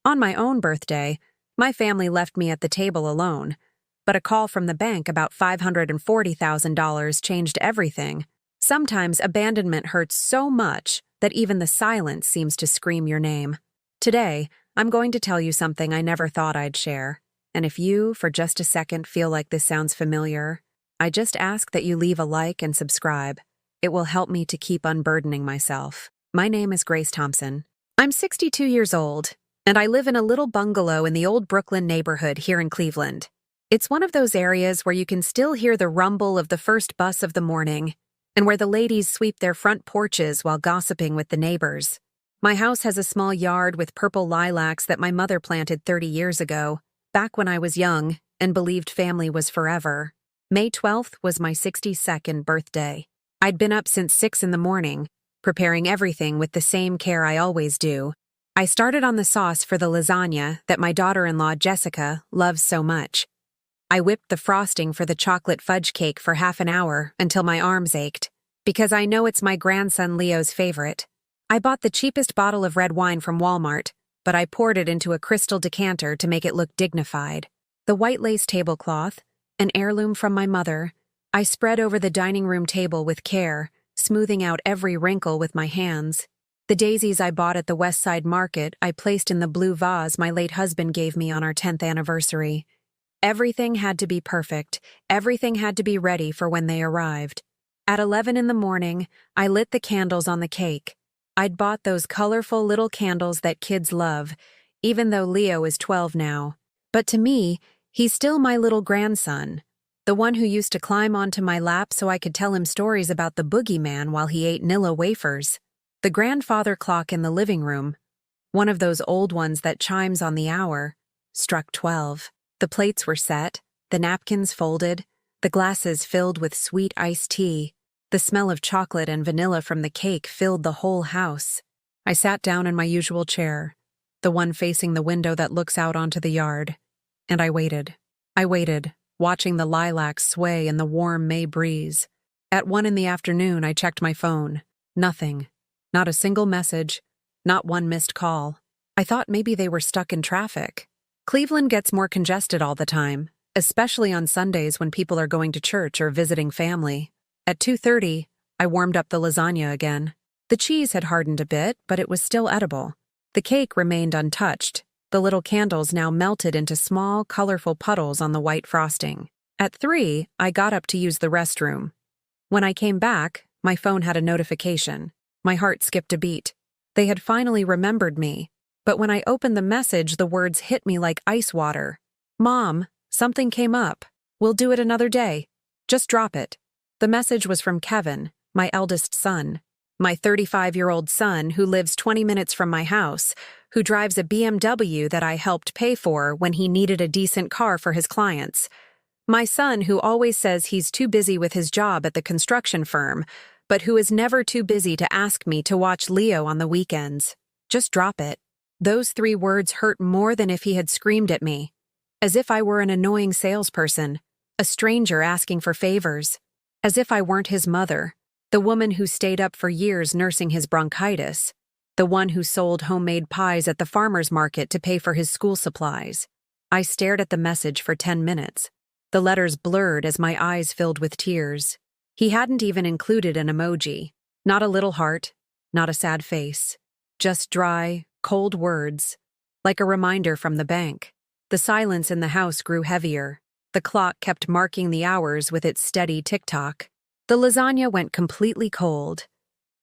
On my own birthday, my family left me at the table alone, but a call from the bank about $540,000 changed everything. Sometimes abandonment hurts so much that even the silence seems to scream your name. Today, I'm going to tell you something I never thought I'd share. And if you, for just a second, feel like this sounds familiar, I just ask that you leave a like and subscribe. It will help me to keep unburdening myself. My name is Grace Thompson. I'm 62 years old, and I live in a little bungalow in the old Brooklyn neighborhood here in Cleveland. It's one of those areas where you can still hear the rumble of the first bus of the morning, and where the ladies sweep their front porches while gossiping with the neighbors. My house has a small yard with purple lilacs that my mother planted 30 years ago, back when I was young and believed family was forever. May 12th was my 62nd birthday. I'd been up since 6 in the morning, preparing everything with the same care I always do. I started on the sauce for the lasagna that my daughter-in-law Jessica loves so much. I whipped the frosting for the chocolate fudge cake for half an hour until my arms ached, because I know it's my grandson Leo's favorite. I bought the cheapest bottle of red wine from Walmart, but I poured it into a crystal decanter to make it look dignified. The white lace tablecloth, an heirloom from my mother, I spread over the dining room table with care, smoothing out every wrinkle with my hands. The daisies I bought at the West Side Market I placed in the blue vase my late husband gave me on our 10th anniversary. Everything had to be perfect. Everything had to be ready for when they arrived. At 11 in the morning, I lit the candles on the cake. I'd bought those colorful little candles that kids love, even though Leo is 12 now. But to me, he's still my little grandson, the one who used to climb onto my lap so I could tell him stories about the boogeyman while he ate Nilla wafers. The grandfather clock in the living room, one of those old ones that chimes on the hour, struck 12. The plates were set, the napkins folded, the glasses filled with sweet iced tea. The smell of chocolate and vanilla from the cake filled the whole house. I sat down in my usual chair, the one facing the window that looks out onto the yard, and I waited. I waited, watching the lilacs sway in the warm May breeze. At 1 in the afternoon, I checked my phone. Nothing. Not a single message, not one missed call. I thought maybe they were stuck in traffic. Cleveland gets more congested all the time, especially on Sundays when people are going to church or visiting family. At 2:30, I warmed up the lasagna again. The cheese had hardened a bit, but it was still edible. The cake remained untouched, the little candles now melted into small, colorful puddles on the white frosting. At 3, I got up to use the restroom. When I came back, my phone had a notification. My heart skipped a beat. They had finally remembered me. But when I opened the message, the words hit me like ice water. "Mom, something came up. We'll do it another day. Just drop it." The message was from Kevin, my eldest son. My 35-year-old son who lives 20 minutes from my house, who drives a BMW that I helped pay for when he needed a decent car for his clients. My son who always says he's too busy with his job at the construction firm, but who is never too busy to ask me to watch Leo on the weekends. Just drop it. Those 3 words hurt more than if he had screamed at me, as if I were an annoying salesperson, a stranger asking for favors, as if I weren't his mother, the woman who stayed up for years nursing his bronchitis, the one who sold homemade pies at the farmer's market to pay for his school supplies. I stared at the message for 10 minutes. The letters blurred as my eyes filled with tears. He hadn't even included an emoji. Not a little heart, not a sad face. Just dry, cold words, like a reminder from the bank. The silence in the house grew heavier. The clock kept marking the hours with its steady tick-tock. The lasagna went completely cold.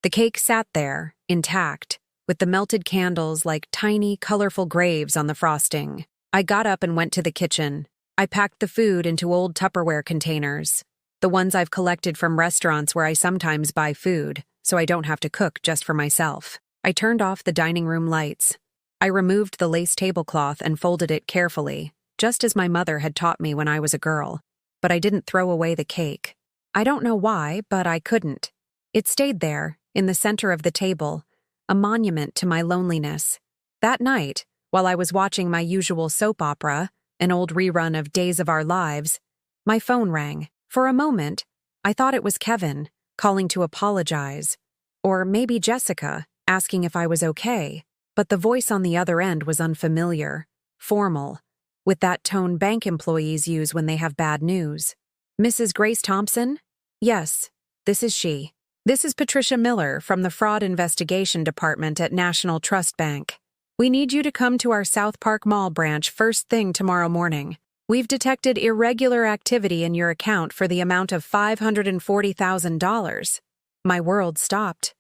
The cake sat there, intact, with the melted candles like tiny, colorful graves on the frosting. I got up and went to the kitchen. I packed the food into old Tupperware containers, the ones I've collected from restaurants where I sometimes buy food, so I don't have to cook just for myself. I turned off the dining room lights. I removed the lace tablecloth and folded it carefully, just as my mother had taught me when I was a girl. But I didn't throw away the cake. I don't know why, but I couldn't. It stayed there, in the center of the table, a monument to my loneliness. That night, while I was watching my usual soap opera, an old rerun of Days of Our Lives, my phone rang. For a moment, I thought it was Kevin, calling to apologize. Or maybe Jessica, asking if I was okay. But the voice on the other end was unfamiliar, formal, with that tone bank employees use when they have bad news. Mrs. Grace Thompson? Yes, this is she. This is Patricia Miller from the Fraud Investigation Department at National Trust Bank. We need you to come to our South Park Mall branch first thing tomorrow morning. We've detected irregular activity in your account for the amount of $540,000. My world stopped.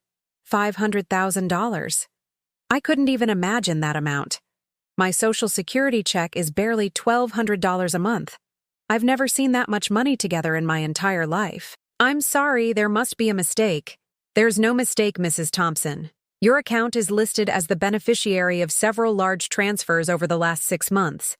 $500,000. I couldn't even imagine that amount. My Social Security check is barely $1,200 a month. I've never seen that much money together in my entire life. I'm sorry, there must be a mistake. There's no mistake, Mrs. Thompson. Your account is listed as the beneficiary of several large transfers over the last 6 months.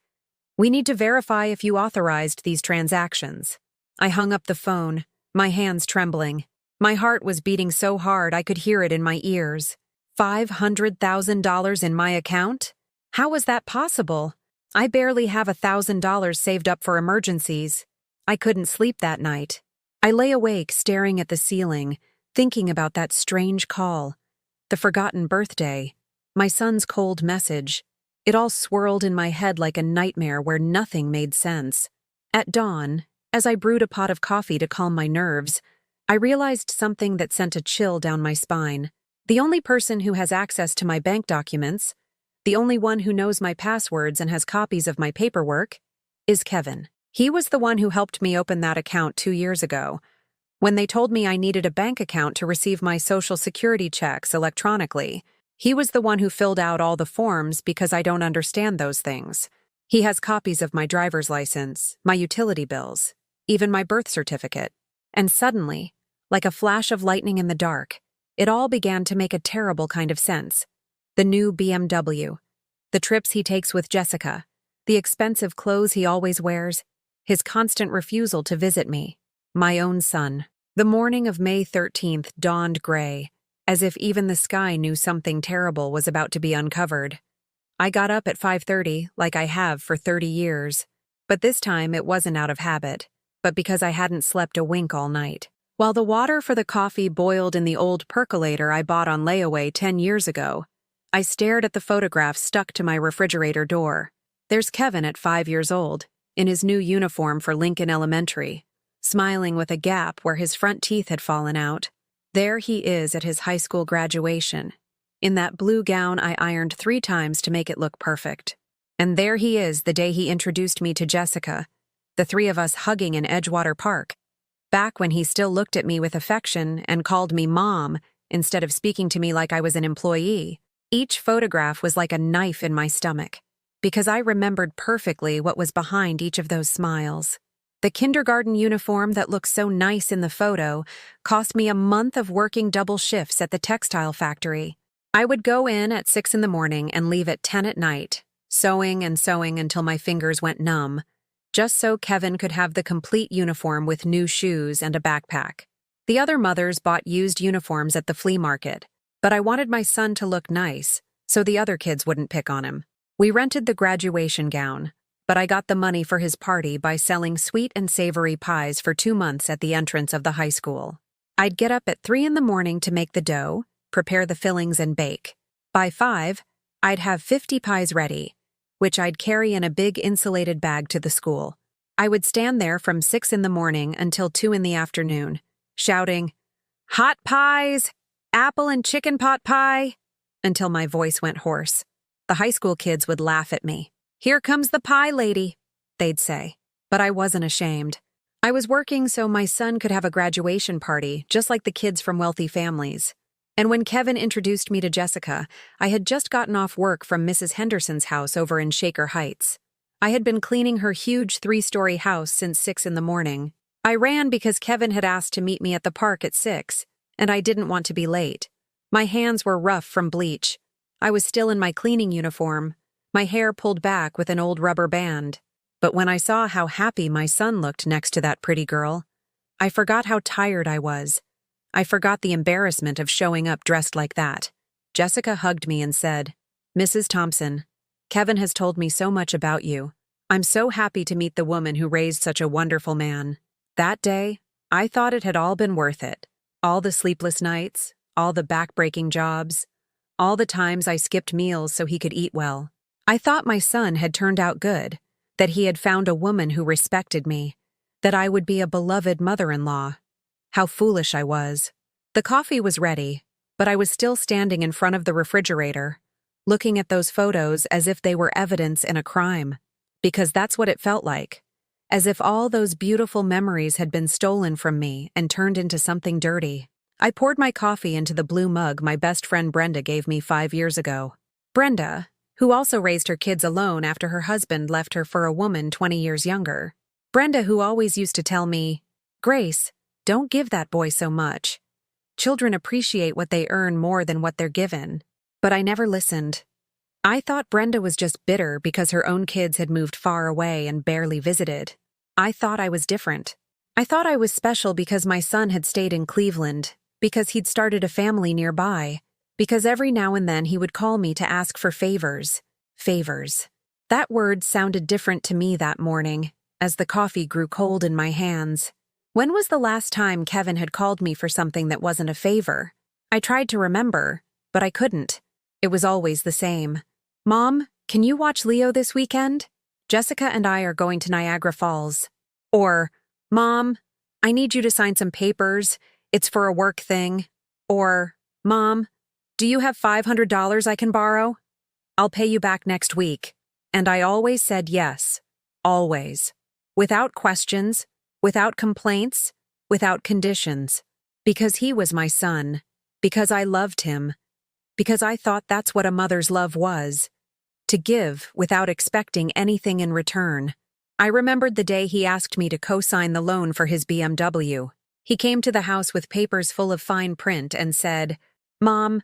We need to verify if you authorized these transactions. I hung up the phone, my hands trembling. My heart was beating so hard I could hear it in my ears. $500,000 in my account? How was that possible? I barely have $1,000 saved up for emergencies. I couldn't sleep that night. I lay awake staring at the ceiling, thinking about that strange call. The forgotten birthday, my son's cold message. It all swirled in my head like a nightmare where nothing made sense. At dawn, as I brewed a pot of coffee to calm my nerves, I realized something that sent a chill down my spine. The only person who has access to my bank documents, the only one who knows my passwords and has copies of my paperwork, is Kevin. He was the one who helped me open that account 2 years ago, when they told me I needed a bank account to receive my Social Security checks electronically. He was the one who filled out all the forms because I don't understand those things. He has copies of my driver's license, my utility bills, even my birth certificate. And suddenly, like a flash of lightning in the dark, it all began to make a terrible kind of sense. The new BMW, the trips he takes with Jessica, the expensive clothes he always wears, his constant refusal to visit me. My own son. The morning of May 13th dawned gray, as if even the sky knew something terrible was about to be uncovered. I got up at 5:30, like I have for 30 years. But this time it wasn't out of habit, but because I hadn't slept a wink all night. While the water for the coffee boiled in the old percolator I bought on layaway 10 years ago, I stared at the photograph stuck to my refrigerator door. There's Kevin at 5 years old, in his new uniform for Lincoln Elementary, smiling with a gap where his front teeth had fallen out. There he is at his high school graduation, in that blue gown I ironed 3 times to make it look perfect. And there he is the day he introduced me to Jessica, the 3 of us hugging in Edgewater Park, back when he still looked at me with affection and called me Mom instead of speaking to me like I was an employee. Each photograph was like a knife in my stomach, because I remembered perfectly what was behind each of those smiles. The kindergarten uniform that looked so nice in the photo cost me a month of working double shifts at the textile factory. I would go in at 6 in the morning and leave at 10 at night, sewing and sewing until my fingers went numb, just so Kevin could have the complete uniform with new shoes and a backpack. The other mothers bought used uniforms at the flea market, but I wanted my son to look nice, so the other kids wouldn't pick on him. We rented the graduation gown, but I got the money for his party by selling sweet and savory pies for 2 months at the entrance of the high school. I'd get up at 3 in the morning to make the dough, prepare the fillings and bake. By 5, I'd have 50 pies ready, which I'd carry in a big insulated bag to the school. I would stand there from 6 in the morning until 2 in the afternoon, shouting, "Hot pies! Apple and chicken pot pie!" until my voice went hoarse. The high school kids would laugh at me. "Here comes the pie lady," they'd say. But I wasn't ashamed. I was working so my son could have a graduation party, just like the kids from wealthy families. And when Kevin introduced me to Jessica, I had just gotten off work from Mrs. Henderson's house over in Shaker Heights. I had been cleaning her huge 3-story house since 6 in the morning. I ran because Kevin had asked to meet me at the park at 6, and I didn't want to be late. My hands were rough from bleach. I was still in my cleaning uniform, my hair pulled back with an old rubber band. But when I saw how happy my son looked next to that pretty girl, I forgot how tired I was. I forgot the embarrassment of showing up dressed like that. Jessica hugged me and said, "Mrs. Thompson, Kevin has told me so much about you. I'm so happy to meet the woman who raised such a wonderful man." That day, I thought it had all been worth it. All the sleepless nights, all the back-breaking jobs, all the times I skipped meals so he could eat well. I thought my son had turned out good, that he had found a woman who respected me, that I would be a beloved mother-in-law. How foolish I was. The coffee was ready, but I was still standing in front of the refrigerator, looking at those photos as if they were evidence in a crime, because that's what it felt like, as if all those beautiful memories had been stolen from me and turned into something dirty. I poured my coffee into the blue mug my best friend Brenda gave me 5 years ago. Brenda, who also raised her kids alone after her husband left her for a woman 20 years younger. Brenda, who always used to tell me, "Grace, don't give that boy so much. Children appreciate what they earn more than what they're given." But I never listened. I thought Brenda was just bitter because her own kids had moved far away and barely visited. I thought I was different. I thought I was special because my son had stayed in Cleveland, because he'd started a family nearby, because every now and then he would call me to ask for favors. Favors. That word sounded different to me that morning, as the coffee grew cold in my hands. When was the last time Kevin had called me for something that wasn't a favor? I tried to remember, but I couldn't. It was always the same. "Mom, can you watch Leo this weekend? Jessica and I are going to Niagara Falls." Or, "Mom, I need you to sign some papers. It's for a work thing." Or, "Mom, do you have $500 I can borrow? I'll pay you back next week." And I always said yes. Always. Without questions, without complaints, without conditions. Because he was my son. Because I loved him. Because I thought that's what a mother's love was. To give without expecting anything in return. I remembered the day he asked me to co-sign the loan for his BMW. He came to the house with papers full of fine print and said, "Mom,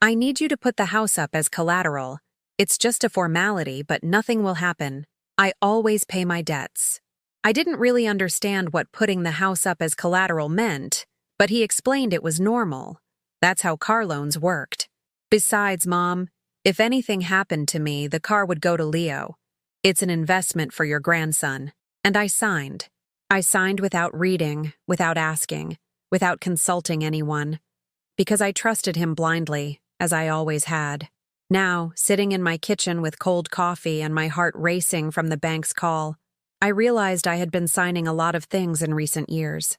I need you to put the house up as collateral. It's just a formality, but nothing will happen. I always pay my debts." I didn't really understand what putting the house up as collateral meant, but he explained it was normal. That's how car loans worked. "Besides, Mom, if anything happened to me, the car would go to Leo. It's an investment for your grandson." And I signed. I signed without reading, without asking, without consulting anyone, because I trusted him blindly, as I always had. Now, sitting in my kitchen with cold coffee and my heart racing from the bank's call, I realized I had been signing a lot of things in recent years.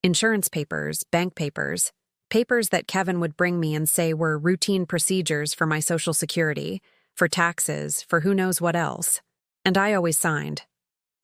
Insurance papers, bank papers, papers that Kevin would bring me and say were routine procedures for my Social Security, for taxes, for who knows what else. And I always signed.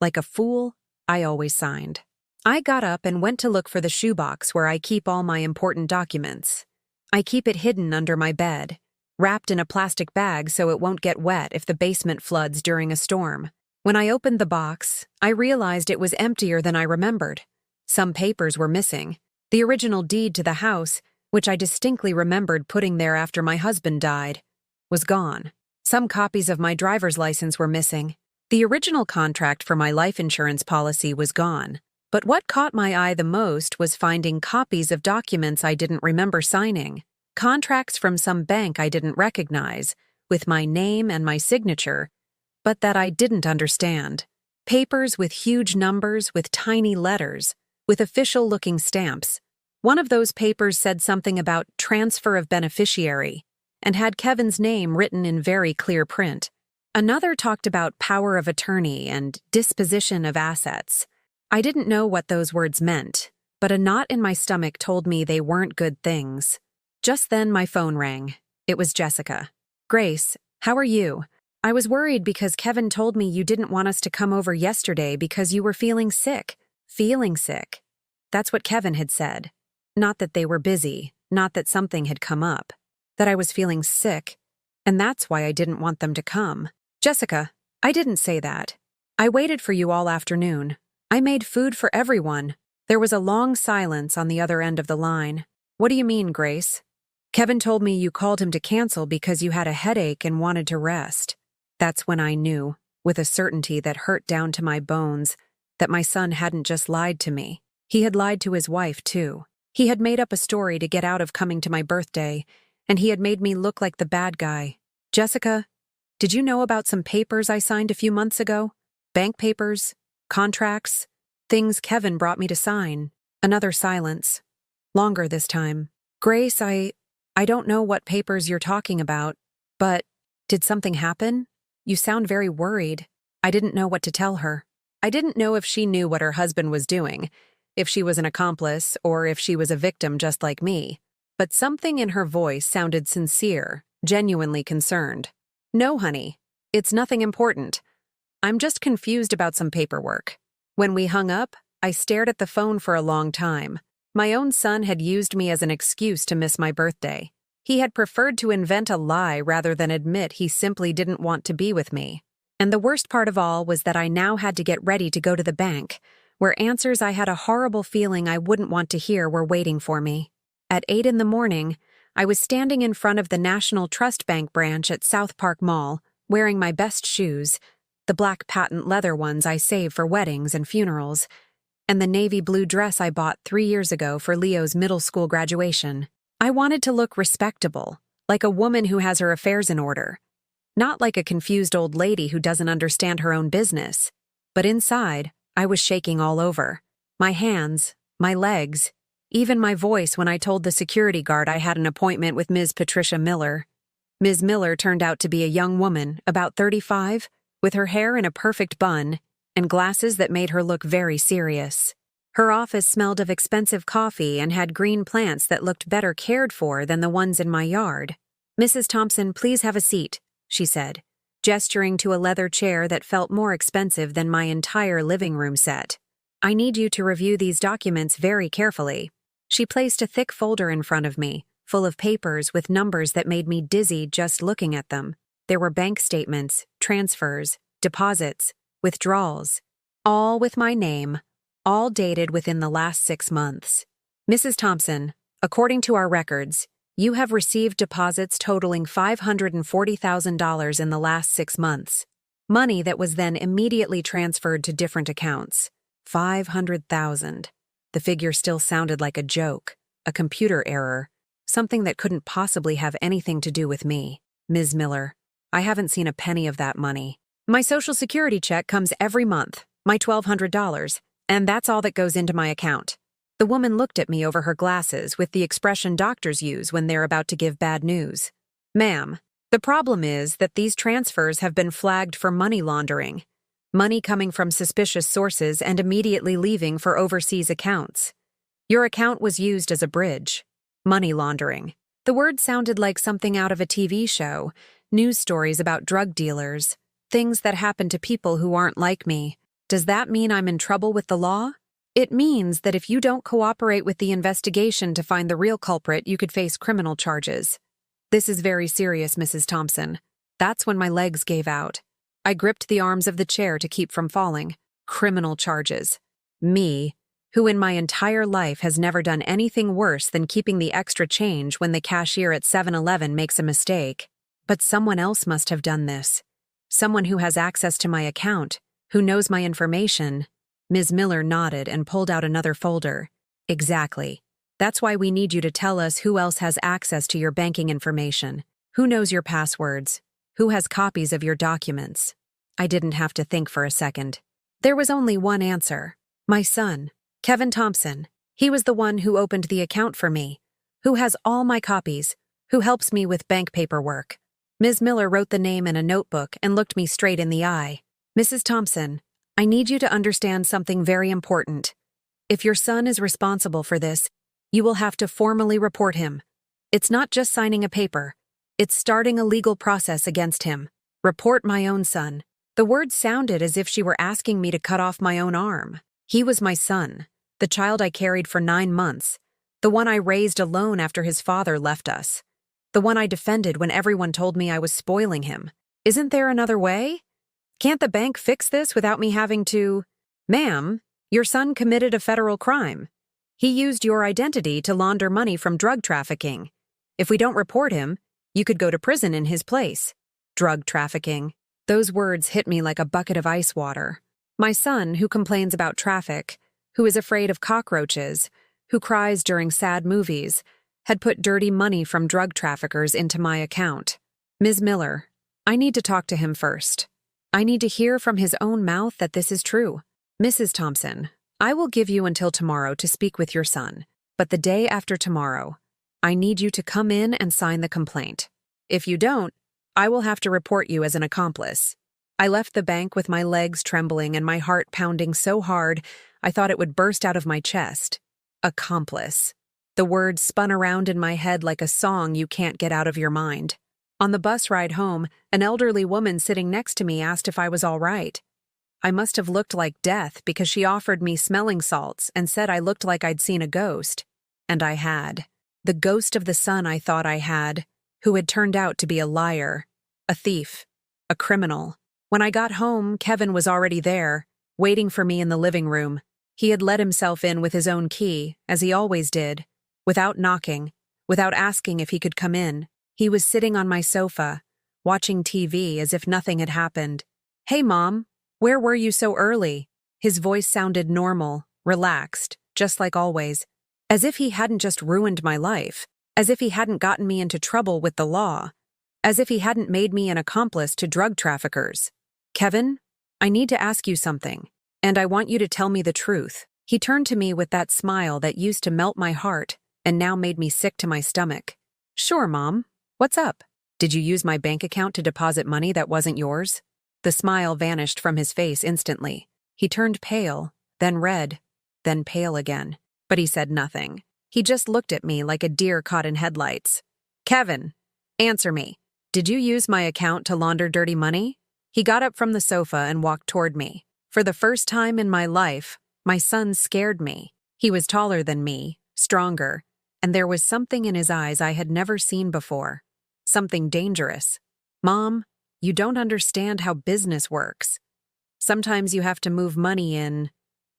Like a fool, I always signed. I got up and went to look for the shoebox where I keep all my important documents. I keep it hidden under my bed, wrapped in a plastic bag so it won't get wet if the basement floods during a storm. When I opened the box, I realized it was emptier than I remembered. Some papers were missing. The original deed to the house, which I distinctly remembered putting there after my husband died, was gone. Some copies of my driver's license were missing. The original contract for my life insurance policy was gone. But what caught my eye the most was finding copies of documents I didn't remember signing, contracts from some bank I didn't recognize, with my name and my signature, but that I didn't understand. Papers with huge numbers, with tiny letters, with official-looking stamps. One of those papers said something about transfer of beneficiary, and had Kevin's name written in very clear print. Another talked about power of attorney and disposition of assets. I didn't know what those words meant, but a knot in my stomach told me they weren't good things. Just then my phone rang. It was Jessica. "Grace, how are you? I was worried because Kevin told me you didn't want us to come over yesterday because you were feeling sick." Feeling sick. That's what Kevin had said. Not that they were busy, not that something had come up. That I was feeling sick, and that's why I didn't want them to come. "Jessica, I didn't say that. I waited for you all afternoon. I made food for everyone." There was a long silence on the other end of the line. "What do you mean, Grace?" "Kevin told me you called him to cancel because you had a headache and wanted to rest." That's when I knew, with a certainty that hurt down to my bones, that my son hadn't just lied to me. He had lied to his wife, too. He had made up a story to get out of coming to my birthday, and he had made me look like the bad guy. "Jessica, did you know about some papers I signed a few months ago? Bank papers, contracts, things Kevin brought me to sign." Another silence. Longer this time. "Grace, I I don't know what papers you're talking about, but did something happen? You sound very worried. I didn't know what to tell her. I didn't know if she knew what her husband was doing, if she was an accomplice, or if she was a victim just like me. But something in her voice sounded sincere, genuinely concerned. No, honey, it's nothing important. I'm just confused about some paperwork. When we hung up, I stared at the phone for a long time. My own son had used me as an excuse to miss my birthday. He had preferred to invent a lie rather than admit he simply didn't want to be with me. And the worst part of all was that I now had to get ready to go to the bank, where answers I had a horrible feeling I wouldn't want to hear were waiting for me. At 8 in the morning, I was standing in front of the National Trust Bank branch at South Park Mall, wearing my best shoes, the black patent leather ones I save for weddings and funerals, and the navy blue dress I bought 3 years ago for Leo's middle school graduation. I wanted to look respectable, like a woman who has her affairs in order. Not like a confused old lady who doesn't understand her own business. But inside, I was shaking all over. My hands, my legs, even my voice when I told the security guard I had an appointment with Ms. Patricia Miller. Ms. Miller turned out to be a young woman, about 35, with her hair in a perfect bun and glasses that made her look very serious. Her office smelled of expensive coffee and had green plants that looked better cared for than the ones in my yard. "Mrs. Thompson, please have a seat," she said, gesturing to a leather chair that felt more expensive than my entire living room set. "I need you to review these documents very carefully." She placed a thick folder in front of me, full of papers with numbers that made me dizzy just looking at them. There were bank statements, transfers, deposits, withdrawals, all with my name, all dated within the last 6 months. "Mrs. Thompson, according to our records, you have received deposits totaling $540,000 in the last 6 months. Money that was then immediately transferred to different accounts. 500,000. The figure still sounded like a joke, a computer error, something that couldn't possibly have anything to do with me. Ms. Miller, I haven't seen a penny of that money. My Social Security check comes every month, my $1,200, and that's all that goes into my account." The woman looked at me over her glasses with the expression doctors use when they're about to give bad news. "Ma'am, the problem is that these transfers have been flagged for money laundering. Money coming from suspicious sources and immediately leaving for overseas accounts. Your account was used as a bridge. Money laundering." The word sounded like something out of a TV show, news stories about drug dealers, things that happen to people who aren't like me. Does that mean I'm in trouble with the law? It means that if you don't cooperate with the investigation to find the real culprit, you could face criminal charges. This is very serious, Mrs. Thompson. That's when my legs gave out. I gripped the arms of the chair to keep from falling. Criminal charges. Me, who in my entire life has never done anything worse than keeping the extra change when the cashier at 7-Eleven makes a mistake. But someone else must have done this. Someone who has access to my account, who knows my information. Ms. Miller nodded and pulled out another folder. "Exactly. That's why we need you to tell us who else has access to your banking information. Who knows your passwords? Who has copies of your documents?" I didn't have to think for a second. There was only one answer. My son, Kevin Thompson. He was the one who opened the account for me, who has all my copies, who helps me with bank paperwork. Ms. Miller wrote the name in a notebook and looked me straight in the eye. "Mrs. Thompson, I need you to understand something very important. If your son is responsible for this, you will have to formally report him. It's not just signing a paper. It's starting a legal process against him. Report my own son." The words sounded as if she were asking me to cut off my own arm. He was my son, the child I carried for 9 months, the one I raised alone after his father left us, the one I defended when everyone told me I was spoiling him. Isn't there another way? Can't the bank fix this without me having to— "Ma'am, your son committed a federal crime. He used your identity to launder money from drug trafficking. If we don't report him, you could go to prison in his place." Drug trafficking. Those words hit me like a bucket of ice water. My son, who complains about traffic, who is afraid of cockroaches, who cries during sad movies, had put dirty money from drug traffickers into my account. "Ms. Miller, I need to talk to him first. I need to hear from his own mouth that this is true. Mrs. Thompson, I will give you until tomorrow to speak with your son, but the day after tomorrow, I need you to come in and sign the complaint. If you don't, I will have to report you as an accomplice." I left the bank with my legs trembling and my heart pounding so hard I thought it would burst out of my chest. Accomplice. The word spun around in my head like a song you can't get out of your mind. On the bus ride home, an elderly woman sitting next to me asked if I was all right. I must have looked like death because she offered me smelling salts and said I looked like I'd seen a ghost. And I had. The ghost of the son I thought I had, who had turned out to be a liar, a thief, a criminal. When I got home, Kevin was already there, waiting for me in the living room. He had let himself in with his own key, as he always did, without knocking, without asking if he could come in. He was sitting on my sofa, watching TV as if nothing had happened. "Hey, Mom, where were you so early?" His voice sounded normal, relaxed, just like always, as if he hadn't just ruined my life, as if he hadn't gotten me into trouble with the law, as if he hadn't made me an accomplice to drug traffickers. "Kevin, I need to ask you something, and I want you to tell me the truth." He turned to me with that smile that used to melt my heart and now made me sick to my stomach. "Sure, Mom. What's up? Did you use my bank account to deposit money that wasn't yours?" The smile vanished from his face instantly. He turned pale, then red, then pale again. But he said nothing. He just looked at me like a deer caught in headlights. "Kevin, answer me. Did you use my account to launder dirty money?" He got up from the sofa and walked toward me. For the first time in my life, my son scared me. He was taller than me, stronger, and there was something in his eyes I had never seen before. Something dangerous. "Mom, you don't understand how business works. Sometimes you have to move money in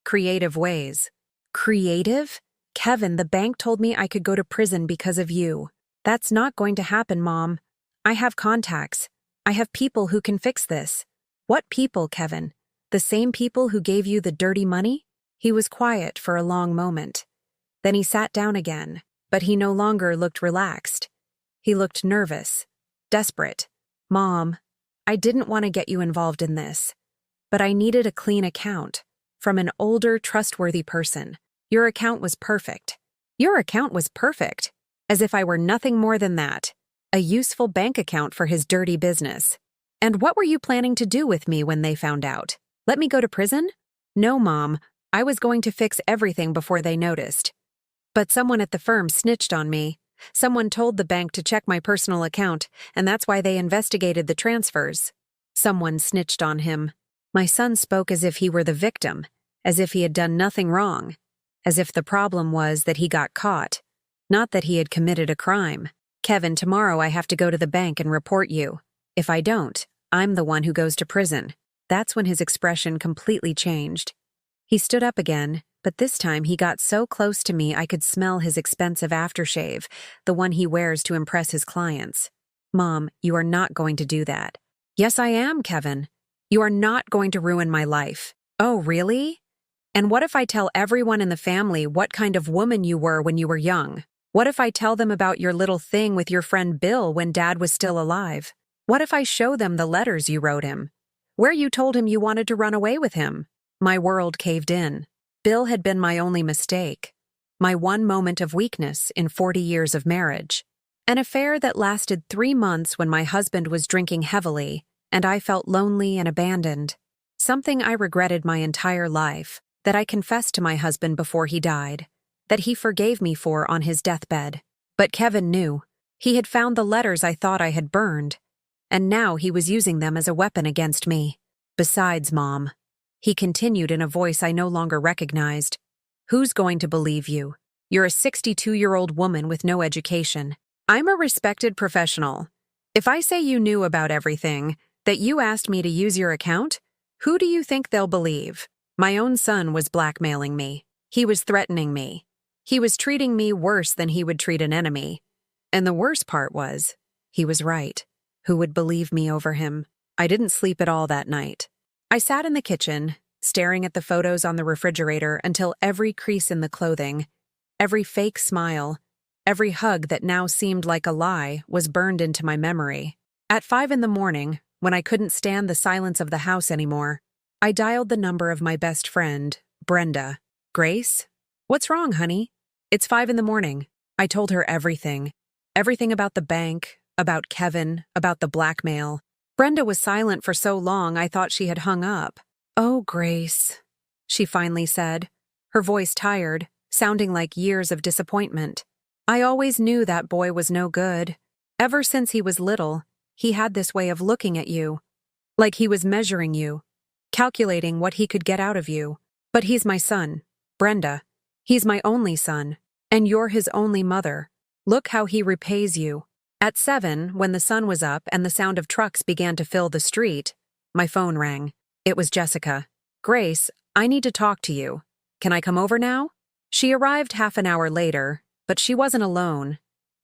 creative ways." "Creative? Kevin, the bank told me I could go to prison because of you. That's not going to happen, Mom. I have contacts. I have people who can fix this." "What people, Kevin? The same people who gave you the dirty money?" He was quiet for a long moment. Then he sat down again, but he no longer looked relaxed. He looked nervous, desperate. "Mom, I didn't want to get you involved in this, but I needed a clean account from an older, trustworthy person. Your account was perfect." "Your account was perfect?" As if I were nothing more than that. A useful bank account for his dirty business. "And what were you planning to do with me when they found out? Let me go to prison?" "No, Mom. I was going to fix everything before they noticed. But someone at the firm snitched on me. Someone told the bank to check my personal account, and that's why they investigated the transfers." Someone snitched on him. My son spoke as if he were the victim, as if he had done nothing wrong, as if the problem was that he got caught, not that he had committed a crime. "Kevin, tomorrow I have to go to the bank and report you. If I don't, I'm the one who goes to prison." That's when his expression completely changed. He stood up again, but this time he got so close to me I could smell his expensive aftershave, the one he wears to impress his clients. "Mom, you are not going to do that." "Yes, I am, Kevin. You are not going to ruin my life." "Oh, really? And what if I tell everyone in the family what kind of woman you were when you were young? What if I tell them about your little thing with your friend Bill when Dad was still alive? What if I show them the letters you wrote him, where you told him you wanted to run away with him?" My world caved in. Bill had been my only mistake, my one moment of weakness in 40 years of marriage. An affair that lasted 3 months when my husband was drinking heavily, and I felt lonely and abandoned. Something I regretted my entire life, that I confessed to my husband before he died, that he forgave me for on his deathbed. But Kevin knew. He had found the letters I thought I had burned, and now he was using them as a weapon against me. "Besides, Mom," he continued in a voice I no longer recognized, "who's going to believe you? You're a 62-year-old woman with no education. I'm a respected professional. If I say you knew about everything, that you asked me to use your account, who do you think they'll believe?" My own son was blackmailing me. He was threatening me. He was treating me worse than he would treat an enemy. And the worst part was, he was right. Who would believe me over him? I didn't sleep at all that night. I sat in the kitchen, staring at the photos on the refrigerator until every crease in the clothing, every fake smile, every hug that now seemed like a lie was burned into my memory. At 5 in the morning, when I couldn't stand the silence of the house anymore, I dialed the number of my best friend, Brenda. "Grace? What's wrong, honey?" "It's 5 in the morning. I told her everything. Everything about the bank, about Kevin, about the blackmail. Brenda was silent for so long I thought she had hung up. "Oh, Grace," she finally said, her voice tired, sounding like years of disappointment. "I always knew that boy was no good. Ever since he was little, he had this way of looking at you. Like he was measuring you, calculating what he could get out of you. But he's my son, Brenda. He's my only son, and you're his only mother. Look how he repays you." At 7, when the sun was up and the sound of trucks began to fill the street, my phone rang. It was Jessica. "Grace, I need to talk to you. Can I come over now?" She arrived half an hour later, but she wasn't alone.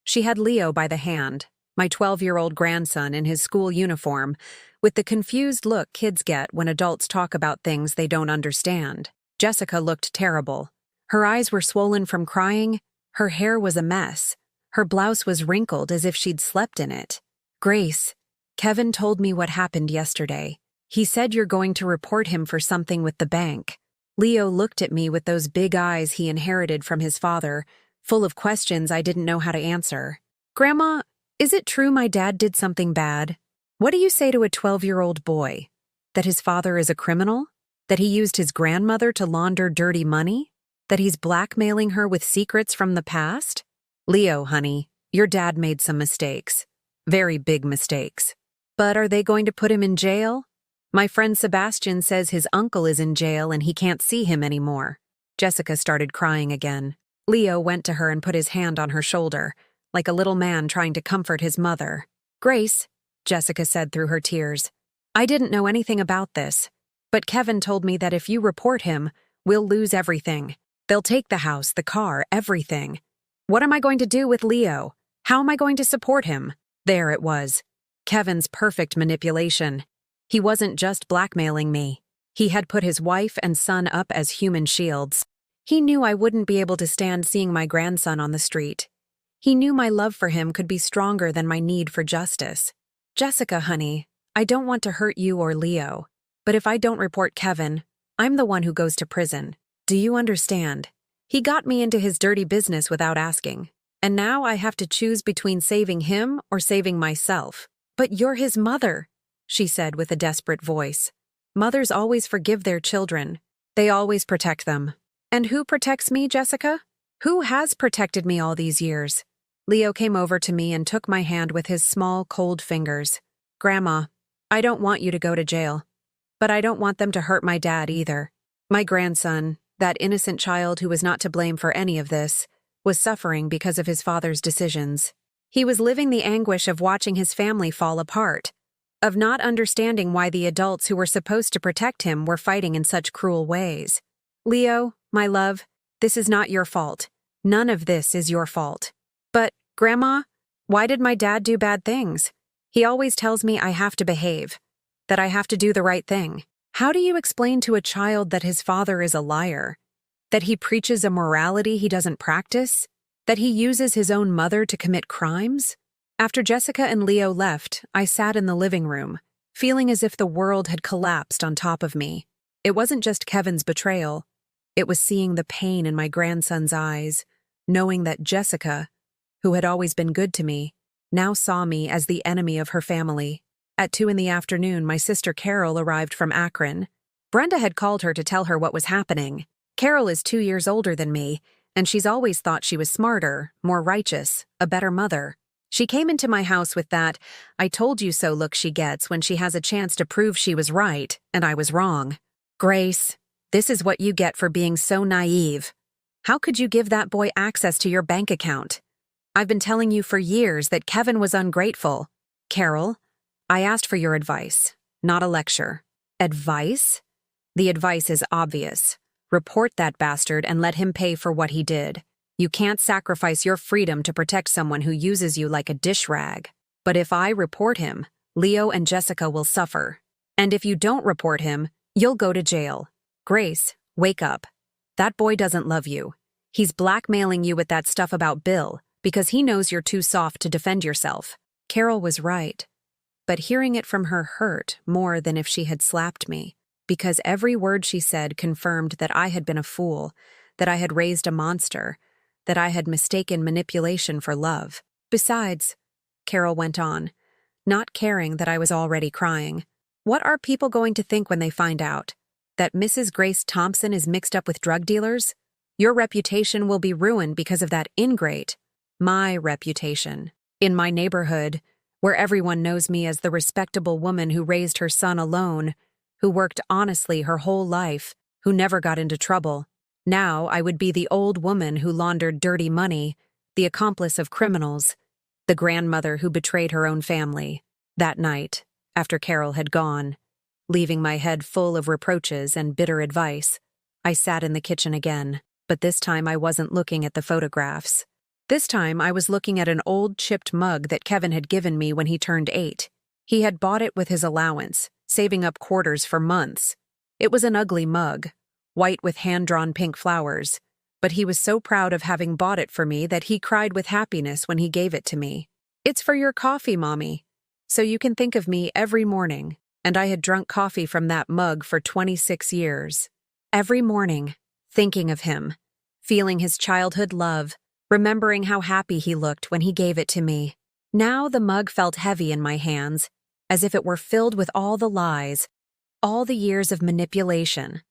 She had Leo by the hand, my 12-year-old grandson in his school uniform, with the confused look kids get when adults talk about things they don't understand. Jessica looked terrible. Her eyes were swollen from crying, her hair was a mess, her blouse was wrinkled as if she'd slept in it. "Grace, Kevin told me what happened yesterday. He said you're going to report him for something with the bank." Leo looked at me with those big eyes he inherited from his father, full of questions I didn't know how to answer. "Grandma, is it true my dad did something bad? What do you say to a 12-year-old boy? That his father is a criminal? That he used his grandmother to launder dirty money? That he's blackmailing her with secrets from the past?" "Leo, honey, your dad made some mistakes. Very big mistakes. But are they going to put him in jail? My friend Sebastian says his uncle is in jail and he can't see him anymore." Jessica started crying again. Leo went to her and put his hand on her shoulder, like a little man trying to comfort his mother. "Grace," Jessica said through her tears, "I didn't know anything about this, but Kevin told me that if you report him, we'll lose everything. They'll take the house, the car, everything. What am I going to do with Leo? How am I going to support him?" There it was. Kevin's perfect manipulation. He wasn't just blackmailing me. He had put his wife and son up as human shields. He knew I wouldn't be able to stand seeing my grandson on the street. He knew my love for him could be stronger than my need for justice. "Jessica, honey, I don't want to hurt you or Leo, but if I don't report Kevin, I'm the one who goes to prison. Do you understand? He got me into his dirty business without asking, and now I have to choose between saving him or saving myself." "But you're his mother," she said with a desperate voice. "Mothers always forgive their children. They always protect them. And who protects me, Jessica? Who has protected me all these years?" Leo came over to me and took my hand with his small, cold fingers. "Grandma, I don't want you to go to jail. But I don't want them to hurt my dad either. My grandson, that innocent child who was not to blame for any of this, was suffering because of his father's decisions. He was living the anguish of watching his family fall apart, of not understanding why the adults who were supposed to protect him were fighting in such cruel ways. Leo, my love, this is not your fault. None of this is your fault. But, Grandma, why did my dad do bad things? He always tells me I have to behave, that I have to do the right thing. How do you explain to a child that his father is a liar? That he preaches a morality he doesn't practice? That he uses his own mother to commit crimes?" After Jessica and Leo left, I sat in the living room, feeling as if the world had collapsed on top of me. It wasn't just Kevin's betrayal. It was seeing the pain in my grandson's eyes, knowing that Jessica, who had always been good to me, now saw me as the enemy of her family. At 2 in the afternoon, my sister Carol arrived from Akron. Brenda had called her to tell her what was happening. Carol is 2 years older than me, and she's always thought she was smarter, more righteous, a better mother. She came into my house with that "I told you so" look she gets when she has a chance to prove she was right and I was wrong. "Grace, this is what you get for being so naive. How could you give that boy access to your bank account? I've been telling you for years that Kevin was ungrateful. Carol, I asked for your advice, not a lecture." "Advice?" "The advice is obvious. Report that bastard and let him pay for what he did. You can't sacrifice your freedom to protect someone who uses you like a dish rag. But if I report him, Leo and Jessica will suffer. And if you don't report him, you'll go to jail. Grace, wake up. That boy doesn't love you. He's blackmailing you with that stuff about Bill because he knows you're too soft to defend yourself." Carol was right. But hearing it from her hurt more than if she had slapped me, because every word she said confirmed that I had been a fool, that I had raised a monster, that I had mistaken manipulation for love. Besides, Carol went on, not caring that I was already crying, what are people going to think when they find out? That Mrs. Grace Thompson is mixed up with drug dealers? Your reputation will be ruined because of that ingrate. My reputation. In my neighborhood, where everyone knows me as the respectable woman who raised her son alone, who worked honestly her whole life, who never got into trouble. Now I would be the old woman who laundered dirty money, the accomplice of criminals, the grandmother who betrayed her own family. That night, after Carol had gone, leaving my head full of reproaches and bitter advice, I sat in the kitchen again, but this time I wasn't looking at the photographs. This time I was looking at an old chipped mug that Kevin had given me when he turned 8. He had bought it with his allowance, saving up quarters for months. It was an ugly mug, white with hand-drawn pink flowers, but he was so proud of having bought it for me that he cried with happiness when he gave it to me. "It's for your coffee, Mommy, so you can think of me every morning." And I had drunk coffee from that mug for 26 years. Every morning, thinking of him, feeling his childhood love, remembering how happy he looked when he gave it to me. Now the mug felt heavy in my hands, as if it were filled with all the lies, all the years of manipulation,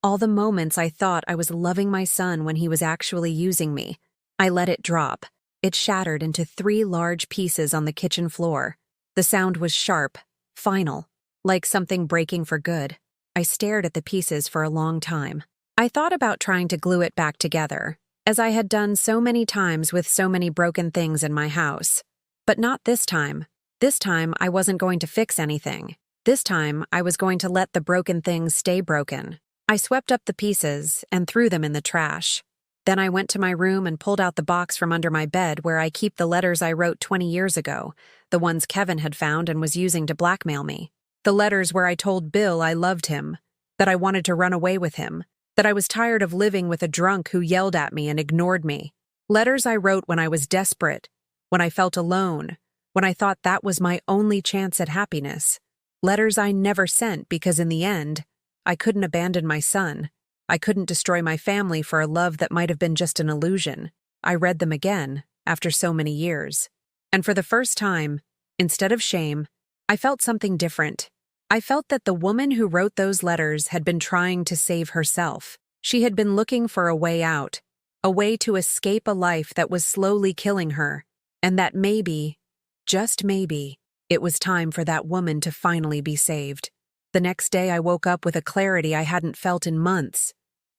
all the moments I thought I was loving my son when he was actually using me. I let it drop. It shattered into 3 large pieces on the kitchen floor. The sound was sharp, final, like something breaking for good. I stared at the pieces for a long time. I thought about trying to glue it back together, as I had done so many times with so many broken things in my house. But not this time. This time, I wasn't going to fix anything. This time, I was going to let the broken things stay broken. I swept up the pieces and threw them in the trash. Then I went to my room and pulled out the box from under my bed where I keep the letters I wrote 20 years ago, the ones Kevin had found and was using to blackmail me. The letters where I told Bill I loved him, that I wanted to run away with him, that I was tired of living with a drunk who yelled at me and ignored me. Letters I wrote when I was desperate, when I felt alone, when I thought that was my only chance at happiness. Letters I never sent because in the end, I couldn't abandon my son. I couldn't destroy my family for a love that might have been just an illusion. I read them again, after so many years. And for the first time, instead of shame, I felt something different. I felt that the woman who wrote those letters had been trying to save herself. She had been looking for a way out, a way to escape a life that was slowly killing her, and that maybe, just maybe, it was time for that woman to finally be saved. The next day I woke up with a clarity I hadn't felt in months.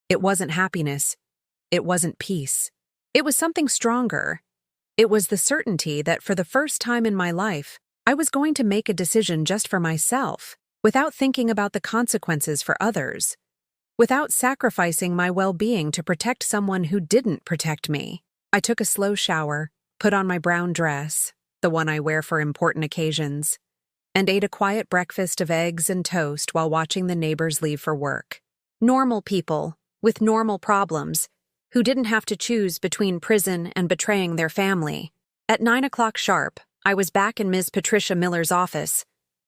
It wasn't happiness. It wasn't peace. It was something stronger. It was the certainty that for the first time in my life, I was going to make a decision just for myself, without thinking about the consequences for others, without sacrificing my well-being to protect someone who didn't protect me. I took a slow shower, put on my brown dress, the one I wear for important occasions, and ate a quiet breakfast of eggs and toast while watching the neighbors leave for work. Normal people, with normal problems, who didn't have to choose between prison and betraying their family. At 9 o'clock sharp, I was back in Ms. Patricia Miller's office.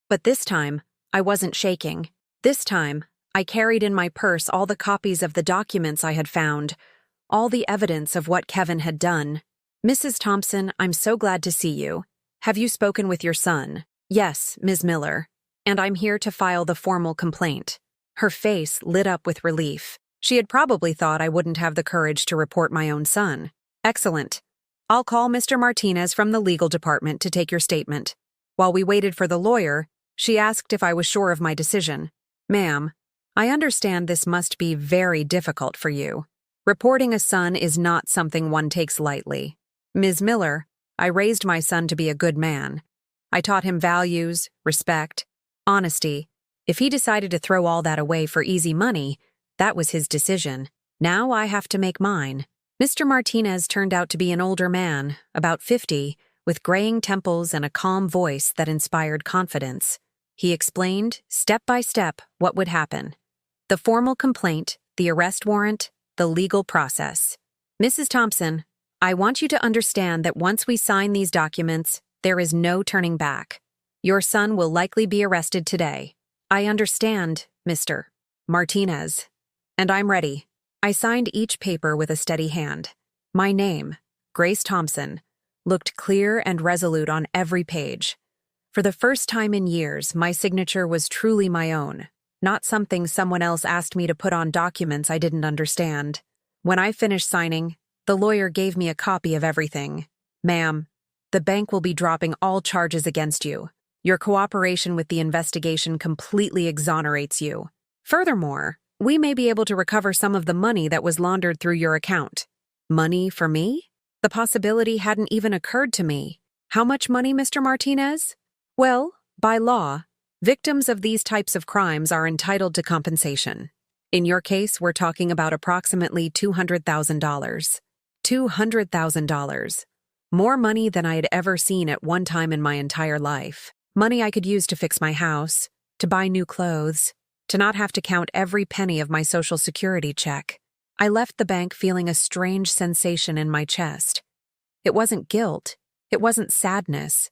But this time, I wasn't shaking. This time, I carried in my purse all the copies of the documents I had found, all the evidence of what Kevin had done. "Mrs. Thompson, I'm so glad to see you. Have you spoken with your son?" "Yes, Ms. Miller. And I'm here to file the formal complaint." Her face lit up with relief. She had probably thought I wouldn't have the courage to report my own son. "Excellent. I'll call Mr. Martinez from the legal department to take your statement." While we waited for the lawyer, she asked if I was sure of my decision. "Ma'am, I understand this must be very difficult for you. Reporting a son is not something one takes lightly. Ms. Miller, I raised my son to be a good man. I taught him values, respect, honesty. If he decided to throw all that away for easy money, that was his decision. Now I have to make mine." Mr. Martinez turned out to be an older man, about 50, with graying temples and a calm voice that inspired confidence. He explained, step by step, what would happen. The formal complaint, the arrest warrant, the legal process. "Mrs. Thompson, I want you to understand that once we sign these documents, there is no turning back. Your son will likely be arrested today." "I understand, Mr. Martinez. And I'm ready." I signed each paper with a steady hand. My name, Grace Thompson, looked clear and resolute on every page. For the first time in years, my signature was truly my own, not something someone else asked me to put on documents I didn't understand. When I finished signing, the lawyer gave me a copy of everything. Ma'am, the bank will be dropping all charges against you. Your cooperation with the investigation completely exonerates you. Furthermore, we may be able to recover some of the money that was laundered through your account. Money for me? The possibility hadn't even occurred to me. How much money, Mr. Martinez? Well, by law, victims of these types of crimes are entitled to compensation. In your case, we're talking about approximately $200,000. $200,000. More money than I had ever seen at one time in my entire life. Money I could use to fix my house, to buy new clothes, to not have to count every penny of my Social Security check. I left the bank feeling a strange sensation in my chest. It wasn't guilt. It wasn't sadness.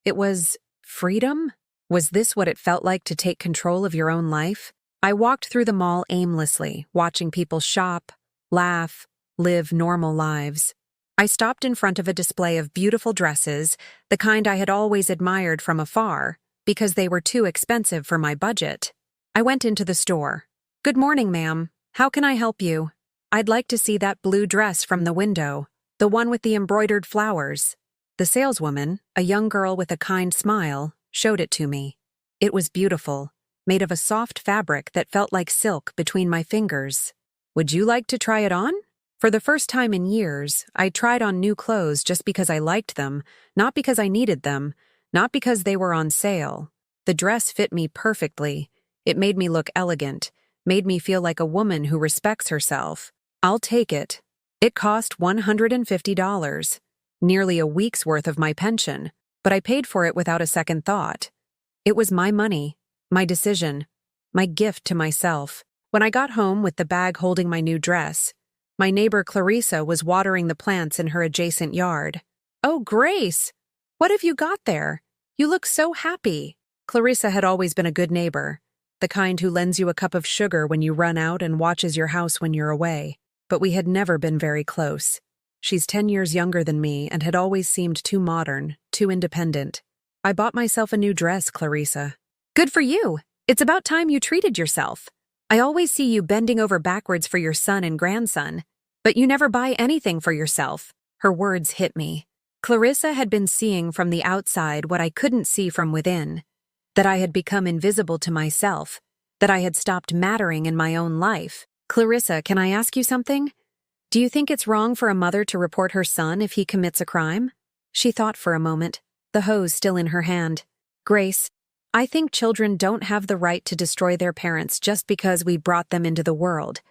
It was freedom? Was this what it felt like to take control of your own life? I walked through the mall aimlessly, watching people shop, laugh, live normal lives. I stopped in front of a display of beautiful dresses, the kind I had always admired from afar, because they were too expensive for my budget. I went into the store. "Good morning, ma'am. How can I help you?" "I'd like to see that blue dress from the window, the one with the embroidered flowers." The saleswoman, a young girl with a kind smile, showed it to me. It was beautiful, made of a soft fabric that felt like silk between my fingers. "Would you like to try it on?" For the first time in years, I tried on new clothes just because I liked them, not because I needed them, not because they were on sale. The dress fit me perfectly. It made me look elegant, made me feel like a woman who respects herself. I'll take it. It cost $150, nearly a week's worth of my pension, but I paid for it without a second thought. It was my money, my decision, my gift to myself. When I got home with the bag holding my new dress, my neighbor Clarissa was watering the plants in her adjacent yard. "Oh, Grace, what have you got there? You look so happy." Clarissa had always been a good neighbor, the kind who lends you a cup of sugar when you run out and watches your house when you're away. But we had never been very close. She's 10 years younger than me and had always seemed too modern, too independent. "I bought myself a new dress, Clarissa." "Good for you. It's about time you treated yourself. I always see you bending over backwards for your son and grandson, but you never buy anything for yourself." Her words hit me. Clarissa had been seeing from the outside what I couldn't see from within, that I had become invisible to myself, that I had stopped mattering in my own life. "Clarissa, can I ask you something? Do you think it's wrong for a mother to report her son if he commits a crime?" She thought for a moment, the hose still in her hand. "Grace, I think children don't have the right to destroy their parents just because we brought them into the world.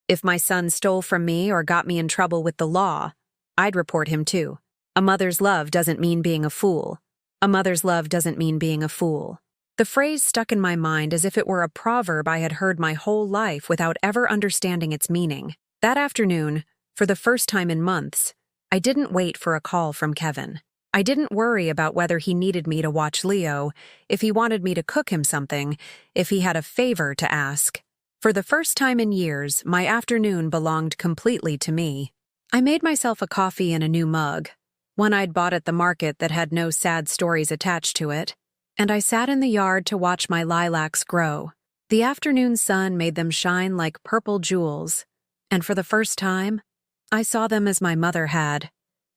If my son stole from me or got me in trouble with the law, I'd report him too. A mother's love doesn't mean being a fool. A mother's love doesn't mean being a fool." The phrase stuck in my mind as if it were a proverb I had heard my whole life without ever understanding its meaning. That afternoon, for the first time in months, I didn't wait for a call from Kevin. I didn't worry about whether he needed me to watch Leo, if he wanted me to cook him something, if he had a favor to ask. For the first time in years, my afternoon belonged completely to me. I made myself a coffee in a new mug, one I'd bought at the market that had no sad stories attached to it, and I sat in the yard to watch my lilacs grow. The afternoon sun made them shine like purple jewels, and for the first time, I saw them as my mother had,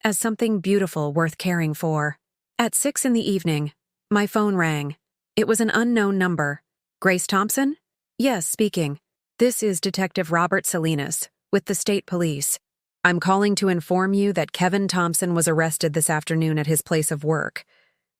as something beautiful worth caring for. At 6 p.m, my phone rang. It was an unknown number. "Grace Thompson?" "Yes, speaking. This is Detective Robert Salinas, with the state police. I'm calling to inform you that Kevin Thompson was arrested this afternoon at his place of work.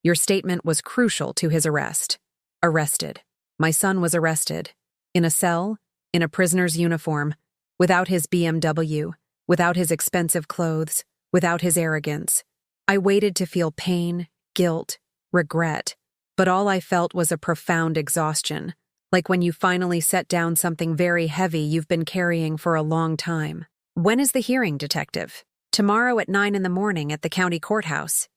Your statement was crucial to his arrest." Arrested. My son was arrested. In a cell, in a prisoner's uniform, without his BMW, without his expensive clothes, without his arrogance. I waited to feel pain, guilt, regret, but all I felt was a profound exhaustion, like when you finally set down something very heavy you've been carrying for a long time. "When is the hearing, Detective?" "Tomorrow at 9 a.m. at the county courthouse.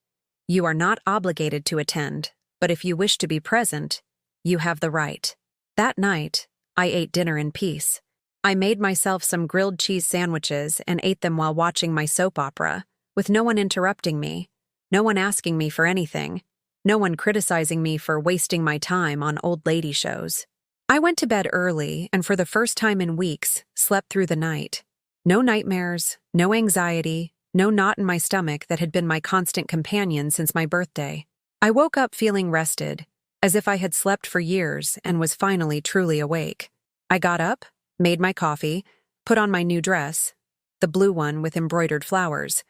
You are not obligated to attend, but if you wish to be present, you have the right." That night, I ate dinner in peace. I made myself some grilled cheese sandwiches and ate them while watching my soap opera, with no one interrupting me, no one asking me for anything, no one criticizing me for wasting my time on old lady shows. I went to bed early and for the first time in weeks, slept through the night. No nightmares, no anxiety, no knot in my stomach that had been my constant companion since my birthday. I woke up feeling rested, as if I had slept for years and was finally truly awake. I got up, made my coffee, put on my new dress, the blue one with embroidered flowers,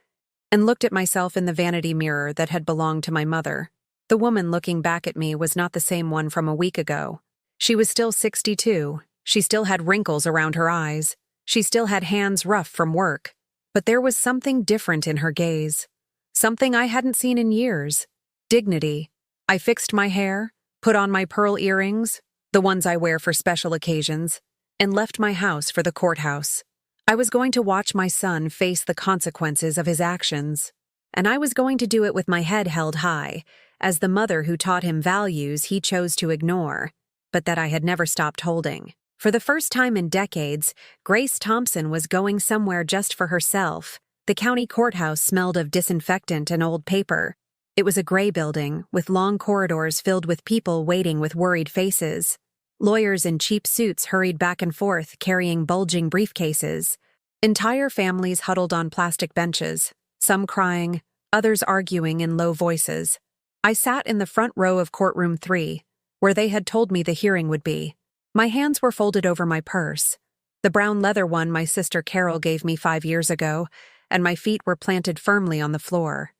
and looked at myself in the vanity mirror that had belonged to my mother. The woman looking back at me was not the same one from a week ago. She was still 62, she still had wrinkles around her eyes, she still had hands rough from work, but there was something different in her gaze. Something I hadn't seen in years. Dignity. I fixed my hair, put on my pearl earrings, the ones I wear for special occasions, and left my house for the courthouse. I was going to watch my son face the consequences of his actions, and I was going to do it with my head held high, as the mother who taught him values he chose to ignore, but that I had never stopped holding. For the first time in decades, Grace Thompson was going somewhere just for herself. The county courthouse smelled of disinfectant and old paper. It was a gray building, with long corridors filled with people waiting with worried faces. Lawyers in cheap suits hurried back and forth, carrying bulging briefcases. Entire families huddled on plastic benches, some crying, others arguing in low voices. I sat in the front row of courtroom 3, where they had told me the hearing would be. My hands were folded over my purse, the brown leather one my sister Carol gave me 5 years ago, and my feet were planted firmly on the floor.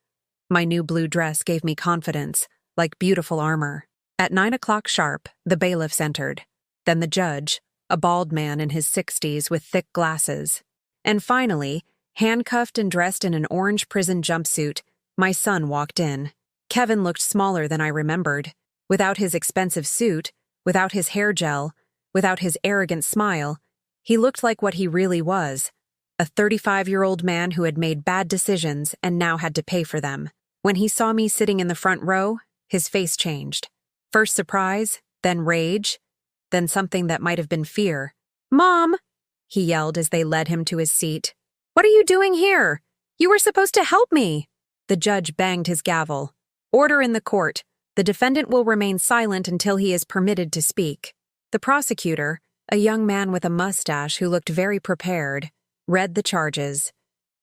My new blue dress gave me confidence, like beautiful armor. At 9 o'clock sharp, the bailiffs entered. Then the judge, a bald man in his 60s with thick glasses. And finally, handcuffed and dressed in an orange prison jumpsuit, my son walked in. Kevin looked smaller than I remembered. Without his expensive suit, without his hair gel, without his arrogant smile, he looked like what he really was, a 35-year-old man who had made bad decisions and now had to pay for them. When he saw me sitting in the front row, his face changed. First surprise, then rage, then something that might have been fear. "Mom!" he yelled as they led him to his seat. "What are you doing here? You were supposed to help me!" The judge banged his gavel. "Order in the court. The defendant will remain silent until he is permitted to speak." The prosecutor, a young man with a mustache who looked very prepared, read the charges: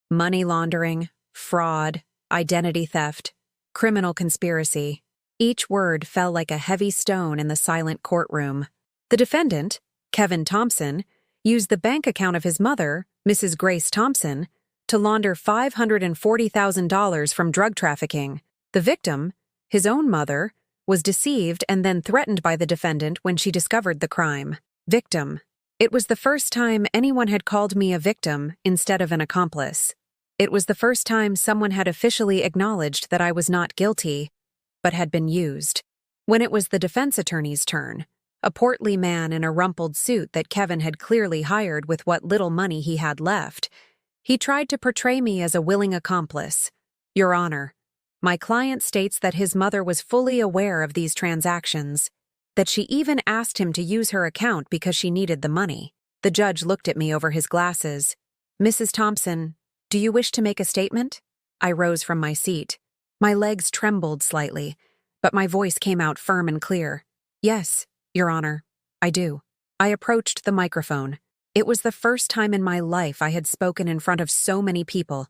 money laundering, fraud, identity theft, criminal conspiracy. Each word fell like a heavy stone in the silent courtroom. The defendant, Kevin Thompson, used the bank account of his mother, Mrs. Grace Thompson, to launder $540,000 from drug trafficking. The victim, his own mother, was deceived and then threatened by the defendant when she discovered the crime. Victim. It was the first time anyone had called me a victim instead of an accomplice. It was the first time someone had officially acknowledged that I was not guilty, but had been used. When it was the defense attorney's turn, a portly man in a rumpled suit that Kevin had clearly hired with what little money he had left, he tried to portray me as a willing accomplice. "Your Honor, my client states that his mother was fully aware of these transactions, that she even asked him to use her account because she needed the money." The judge looked at me over his glasses. "Mrs. Thompson, do you wish to make a statement?" I rose from my seat. My legs trembled slightly, but my voice came out firm and clear. "Yes, Your Honor, I do." I approached the microphone. It was the first time in my life I had spoken in front of so many people.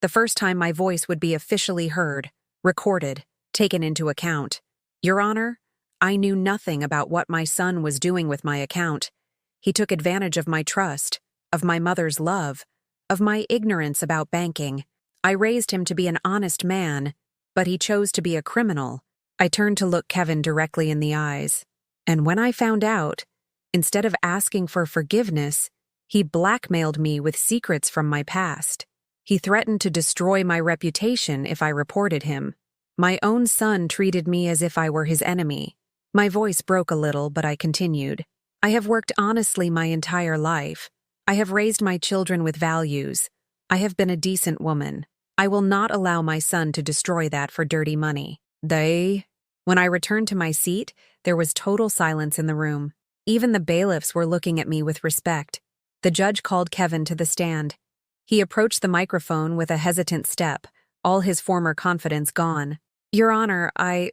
The first time my voice would be officially heard, recorded, taken into account. "Your Honor, I knew nothing about what my son was doing with my account. He took advantage of my trust, of my mother's love, of my ignorance about banking. I raised him to be an honest man, but he chose to be a criminal." I turned to look Kevin directly in the eyes. And when I found out, instead of asking for forgiveness, he blackmailed me with secrets from my past. He threatened to destroy my reputation if I reported him. My own son treated me as if I were his enemy. My voice broke a little, but I continued. "I have worked honestly my entire life. I have raised my children with values. I have been a decent woman. I will not allow my son to destroy that for dirty money." When I returned to my seat, there was total silence in the room. Even the bailiffs were looking at me with respect. The judge called Kevin to the stand. He approached the microphone with a hesitant step, all his former confidence gone. Your Honor, I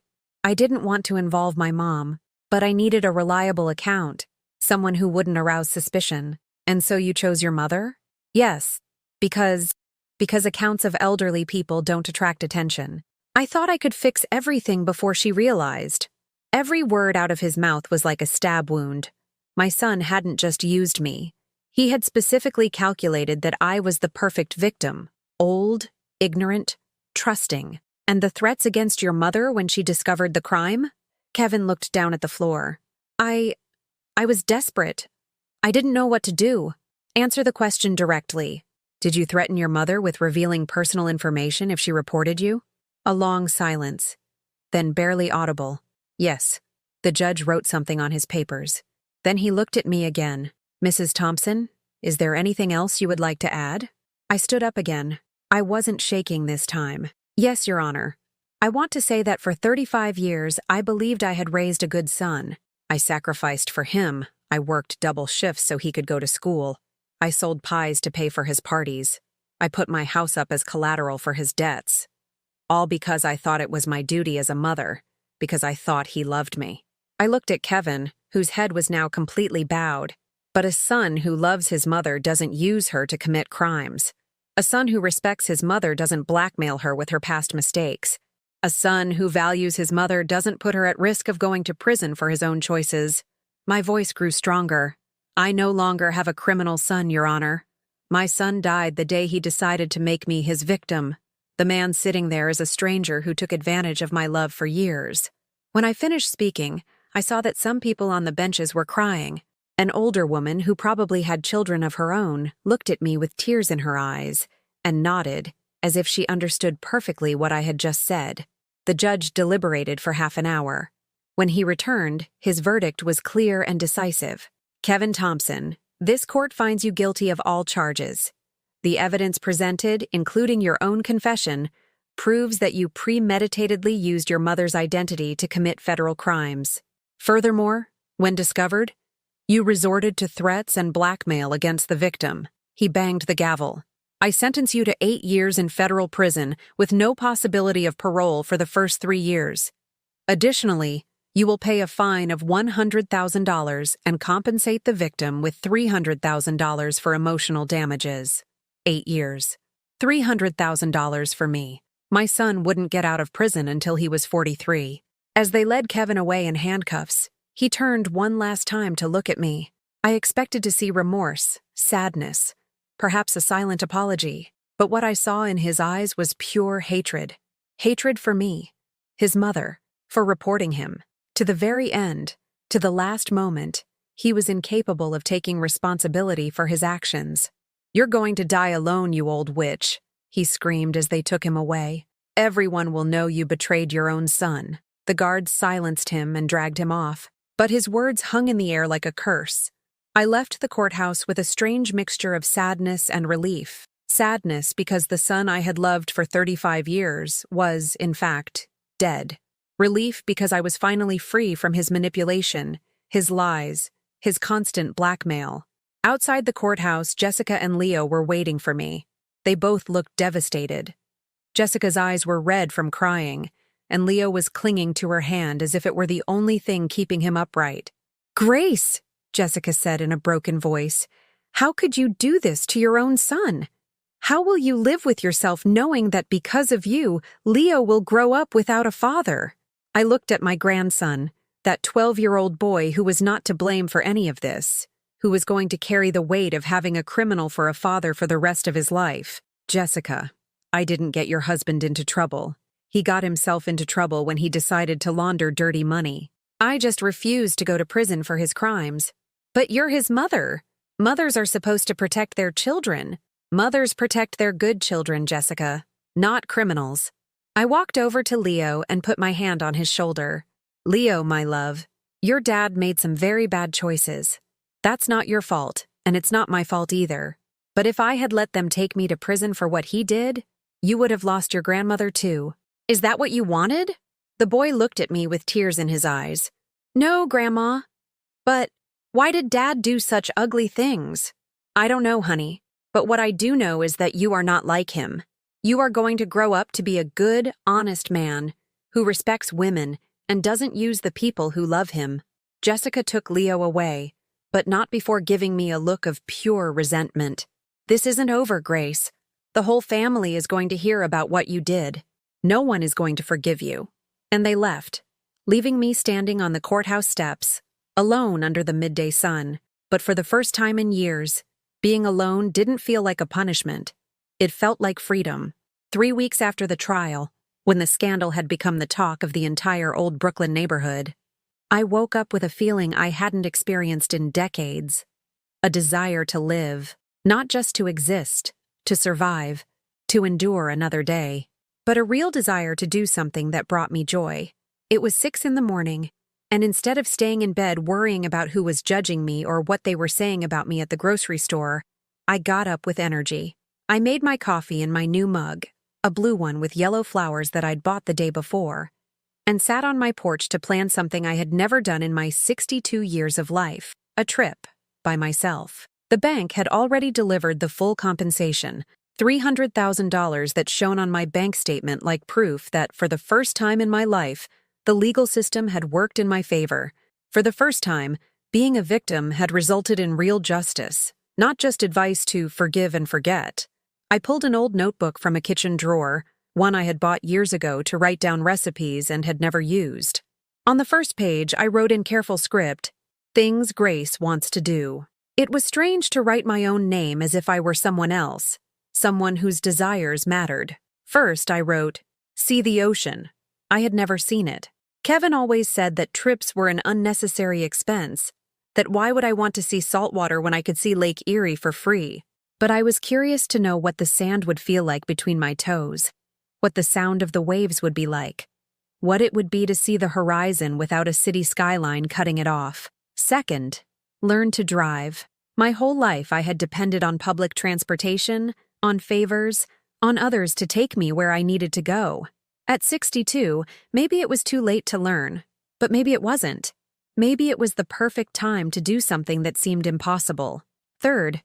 didn't want to involve my mom, but I needed a reliable account, someone who wouldn't arouse suspicion. And so you chose your mother? Yes, because accounts of elderly people don't attract attention. I thought I could fix everything before she realized. Every word out of his mouth was like a stab wound. My son hadn't just used me. He had specifically calculated that I was the perfect victim. Old, ignorant, trusting. And the threats against your mother when she discovered the crime? Kevin looked down at the floor. I was desperate. I didn't know what to do. Answer the question directly. Did you threaten your mother with revealing personal information if she reported you? A long silence. Then barely audible. Yes. The judge wrote something on his papers. Then he looked at me again. Mrs. Thompson, is there anything else you would like to add? I stood up again. I wasn't shaking this time. Yes, Your Honor. I want to say that for 35 years, I believed I had raised a good son. I sacrificed for him. I worked double shifts so he could go to school. I sold pies to pay for his parties. I put my house up as collateral for his debts. All because I thought it was my duty as a mother, because I thought he loved me. I looked at Kevin, whose head was now completely bowed. But a son who loves his mother doesn't use her to commit crimes. A son who respects his mother doesn't blackmail her with her past mistakes. A son who values his mother doesn't put her at risk of going to prison for his own choices. My voice grew stronger. I no longer have a criminal son, Your Honor. My son died the day he decided to make me his victim. The man sitting there is a stranger who took advantage of my love for years. When I finished speaking, I saw that some people on the benches were crying. An older woman who probably had children of her own looked at me with tears in her eyes and nodded as if she understood perfectly what I had just said. The judge deliberated for half an hour. When he returned, his verdict was clear and decisive. Kevin Thompson, this court finds you guilty of all charges. The evidence presented, including your own confession, proves that you premeditatedly used your mother's identity to commit federal crimes. Furthermore, when discovered, you resorted to threats and blackmail against the victim. He banged the gavel. I sentence you to 8 years in federal prison with no possibility of parole for the first 3 years. Additionally, you will pay a fine of $100,000 and compensate the victim with $300,000 for emotional damages. 8 years. $300,000 for me. My son wouldn't get out of prison until he was 43. As they led Kevin away in handcuffs, he turned one last time to look at me. I expected to see remorse, sadness, perhaps a silent apology, but what I saw in his eyes was pure hatred. Hatred for me, his mother, for reporting him. To the very end, to the last moment, he was incapable of taking responsibility for his actions. You're going to die alone, you old witch, he screamed as they took him away. Everyone will know you betrayed your own son. The guards silenced him and dragged him off. But his words hung in the air like a curse. I left the courthouse with a strange mixture of sadness and relief. Sadness because the son I had loved for 35 years was, in fact, dead. Relief because I was finally free from his manipulation, his lies, his constant blackmail. Outside the courthouse, Jessica and Leo were waiting for me. They both looked devastated. Jessica's eyes were red from crying, and Leo was clinging to her hand as if it were the only thing keeping him upright. Grace, Jessica said in a broken voice, how could you do this to your own son? How will you live with yourself knowing that because of you, Leo will grow up without a father? I looked at my grandson, that 12-year-old boy who was not to blame for any of this, who was going to carry the weight of having a criminal for a father for the rest of his life. Jessica, I didn't get your husband into trouble. He got himself into trouble when he decided to launder dirty money. I just refused to go to prison for his crimes. But you're his mother. Mothers are supposed to protect their children. Mothers protect their good children, Jessica, not criminals. I walked over to Leo and put my hand on his shoulder. Leo, my love, your dad made some very bad choices. That's not your fault, and it's not my fault either. But if I had let them take me to prison for what he did, you would have lost your grandmother too. Is that what you wanted? The boy looked at me with tears in his eyes. No, Grandma. But why did Dad do such ugly things? I don't know, honey, but what I do know is that you are not like him. You are going to grow up to be a good, honest man who respects women and doesn't use the people who love him. Jessica took Leo away, but not before giving me a look of pure resentment. This isn't over, Grace. The whole family is going to hear about what you did. No one is going to forgive you. And they left, leaving me standing on the courthouse steps, alone under the midday sun. But for the first time in years, being alone didn't feel like a punishment. It felt like freedom. 3 weeks after the trial, when the scandal had become the talk of the entire old Brooklyn neighborhood, I woke up with a feeling I hadn't experienced in decades. A desire to live, not just to exist, to survive, to endure another day, but a real desire to do something that brought me joy. It was 6 in the morning, and instead of staying in bed worrying about who was judging me or what they were saying about me at the grocery store, I got up with energy. I made my coffee in my new mug, a blue one with yellow flowers that I'd bought the day before, and sat on my porch to plan something I had never done in my 62 years of life, a trip, by myself. The bank had already delivered the full compensation, $300,000 that shone on my bank statement like proof that, for the first time in my life, the legal system had worked in my favor. For the first time, being a victim had resulted in real justice, not just advice to forgive and forget. I pulled an old notebook from a kitchen drawer, one I had bought years ago to write down recipes and had never used. On the first page, I wrote in careful script, "Things Grace wants to do." It was strange to write my own name as if I were someone else, someone whose desires mattered. First, I wrote, "See the ocean." I had never seen it. Kevin always said that trips were an unnecessary expense, that why would I want to see saltwater when I could see Lake Erie for free? But I was curious to know what the sand would feel like between my toes, what the sound of the waves would be like, what it would be to see the horizon without a city skyline cutting it off. Second, learn to drive. My whole life I had depended on public transportation, on favors, on others to take me where I needed to go. At 62, maybe it was too late to learn, but maybe it wasn't. Maybe it was the perfect time to do something that seemed impossible. Third,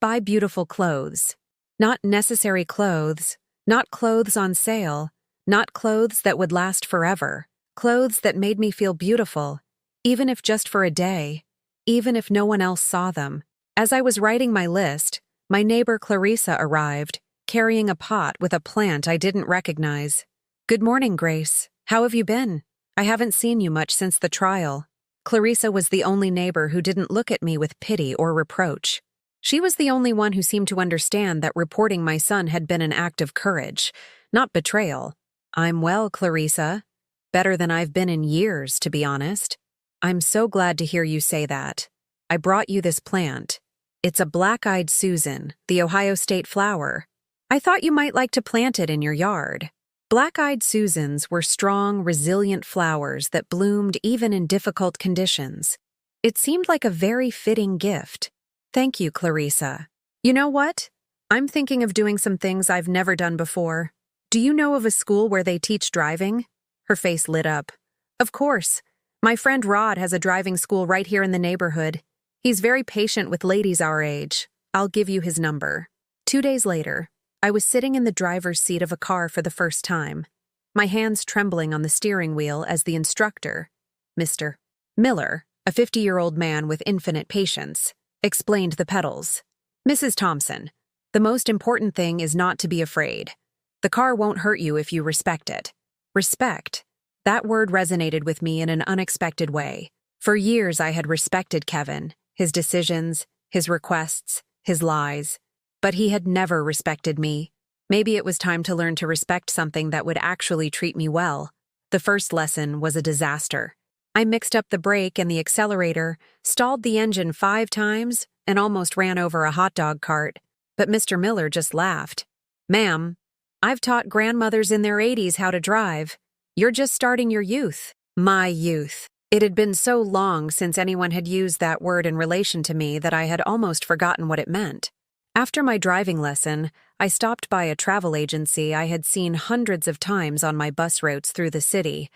buy beautiful clothes. Not necessary clothes, not clothes on sale, not clothes that would last forever. Clothes that made me feel beautiful, even if just for a day, even if no one else saw them. As I was writing my list, my neighbor Clarissa arrived, carrying a pot with a plant I didn't recognize. "Good morning, Grace. How have you been? I haven't seen you much since the trial." Clarissa was the only neighbor who didn't look at me with pity or reproach. She was the only one who seemed to understand that reporting my son had been an act of courage, not betrayal. "I'm well, Clarissa. Better than I've been in years, to be honest." "I'm so glad to hear you say that. I brought you this plant. It's a black-eyed Susan, the Ohio State flower. I thought you might like to plant it in your yard." Black-eyed Susans were strong, resilient flowers that bloomed even in difficult conditions. It seemed like a very fitting gift. "Thank you, Clarissa. You know what? I'm thinking of doing some things I've never done before. Do you know of a school where they teach driving?" Her face lit up. "Of course. My friend Rod has a driving school right here in the neighborhood. He's very patient with ladies our age. I'll give you his number." 2 days later, I was sitting in the driver's seat of a car for the first time, my hands trembling on the steering wheel as the instructor, Mr. Miller, a 50-year-old man with infinite patience, explained the pedals. "Mrs. Thompson, the most important thing is not to be afraid. The car won't hurt you if you respect it." Respect. That word resonated with me in an unexpected way. For years I had respected Kevin, his decisions, his requests, his lies. But he had never respected me. Maybe it was time to learn to respect something that would actually treat me well. The first lesson was a disaster. I mixed up the brake and the accelerator, stalled the engine 5 times, and almost ran over a hot dog cart. But Mr. Miller just laughed. "Ma'am, I've taught grandmothers in their 80s how to drive. You're just starting your youth." My youth. It had been so long since anyone had used that word in relation to me that I had almost forgotten what it meant. After my driving lesson, I stopped by a travel agency I had seen hundreds of times on my bus routes through the city,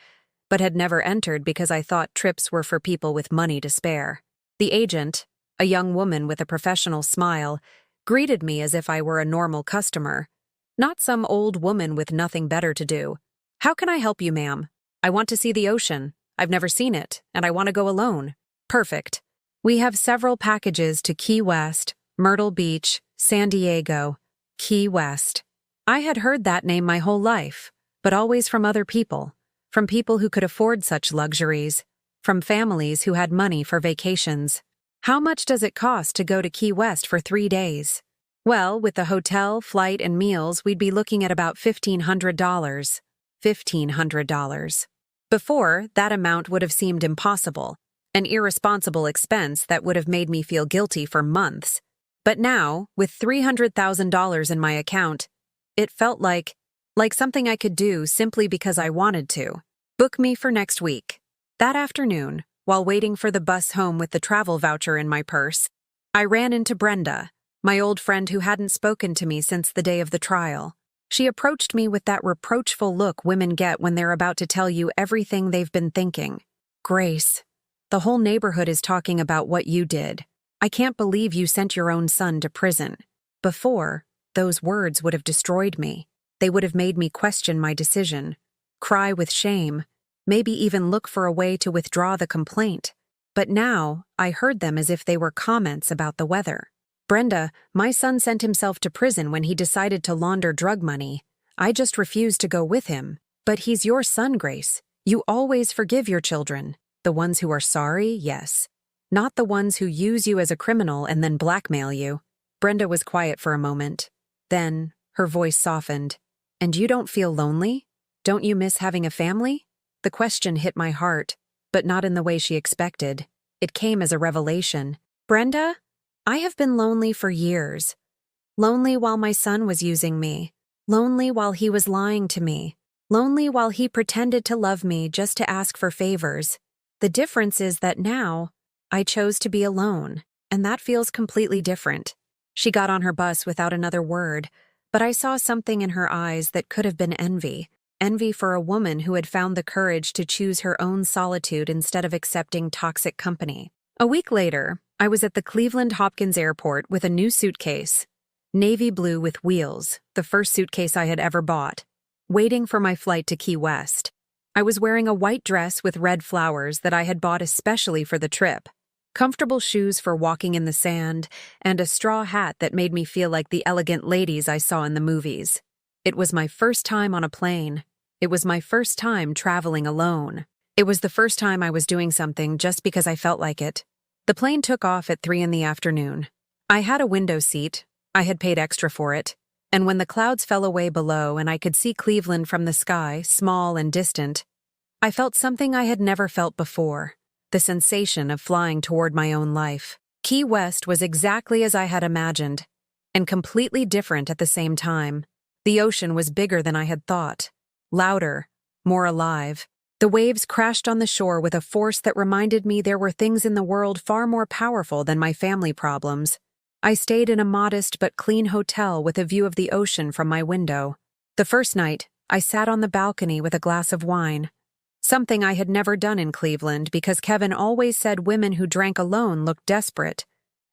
but had never entered because I thought trips were for people with money to spare. The agent, A young woman with a professional smile greeted me as if I were a normal customer, not some old woman with nothing better to do. "How can I help you, ma'am?" "I want to see the ocean. I've never seen it, and I want to go alone." "Perfect. We have several packages to Key West, Myrtle Beach, San Diego." Key West. I had heard that name my whole life, but always from other people, from people who could afford such luxuries, from families who had money for vacations. "How much does it cost to go to Key West for 3 days?" "Well, with the hotel, flight, and meals, we'd be looking at about $1,500. $1,500. Before, that amount would have seemed impossible, an irresponsible expense that would have made me feel guilty for months. But now, with $300,000 in my account, it felt like something I could do simply because I wanted to. "Book me for next week." That afternoon, while waiting for the bus home with the travel voucher in my purse, I ran into Brenda, my old friend who hadn't spoken to me since the day of the trial. She approached me with that reproachful look women get when they're about to tell you everything they've been thinking. "Grace, the whole neighborhood is talking about what you did. I can't believe you sent your own son to prison." Before, those words would have destroyed me. They would have made me question my decision, cry with shame, maybe even look for a way to withdraw the complaint. But now, I heard them as if they were comments about the weather. "Brenda, my son sent himself to prison when he decided to launder drug money. I just refused to go with him. But he's your son, Grace. You always forgive your children. The ones who are sorry, yes. Not the ones who use you as a criminal and then blackmail you." Brenda was quiet for a moment. Then, her voice softened. "And you don't feel lonely? Don't you miss having a family?" The question hit my heart, but not in the way she expected. It came as a revelation. "Brenda, I have been lonely for years. Lonely while my son was using me. Lonely while he was lying to me. Lonely while he pretended to love me just to ask for favors. The difference is that now, I chose to be alone, and that feels completely different." She got on her bus without another word, but I saw something in her eyes that could have been envy. Envy for a woman who had found the courage to choose her own solitude instead of accepting toxic company. A week later, I was at the Cleveland Hopkins Airport with a new suitcase, navy blue with wheels, the first suitcase I had ever bought, waiting for my flight to Key West. I was wearing a white dress with red flowers that I had bought especially for the trip, comfortable shoes for walking in the sand, and a straw hat that made me feel like the elegant ladies I saw in the movies. It was my first time on a plane. It was my first time traveling alone. It was the first time I was doing something just because I felt like it. The plane took off at 3 in the afternoon. I had a window seat. I had paid extra for it. And when the clouds fell away below and I could see Cleveland from the sky, small and distant, I felt something I had never felt before. The sensation of flying toward my own life. Key West was exactly as I had imagined, and completely different at the same time. The ocean was bigger than I had thought, louder, more alive. The waves crashed on the shore with a force that reminded me there were things in the world far more powerful than my family problems. I stayed in a modest but clean hotel with a view of the ocean from my window. The first night, I sat on the balcony with a glass of wine. Something I had never done in Cleveland because Kevin always said women who drank alone looked desperate,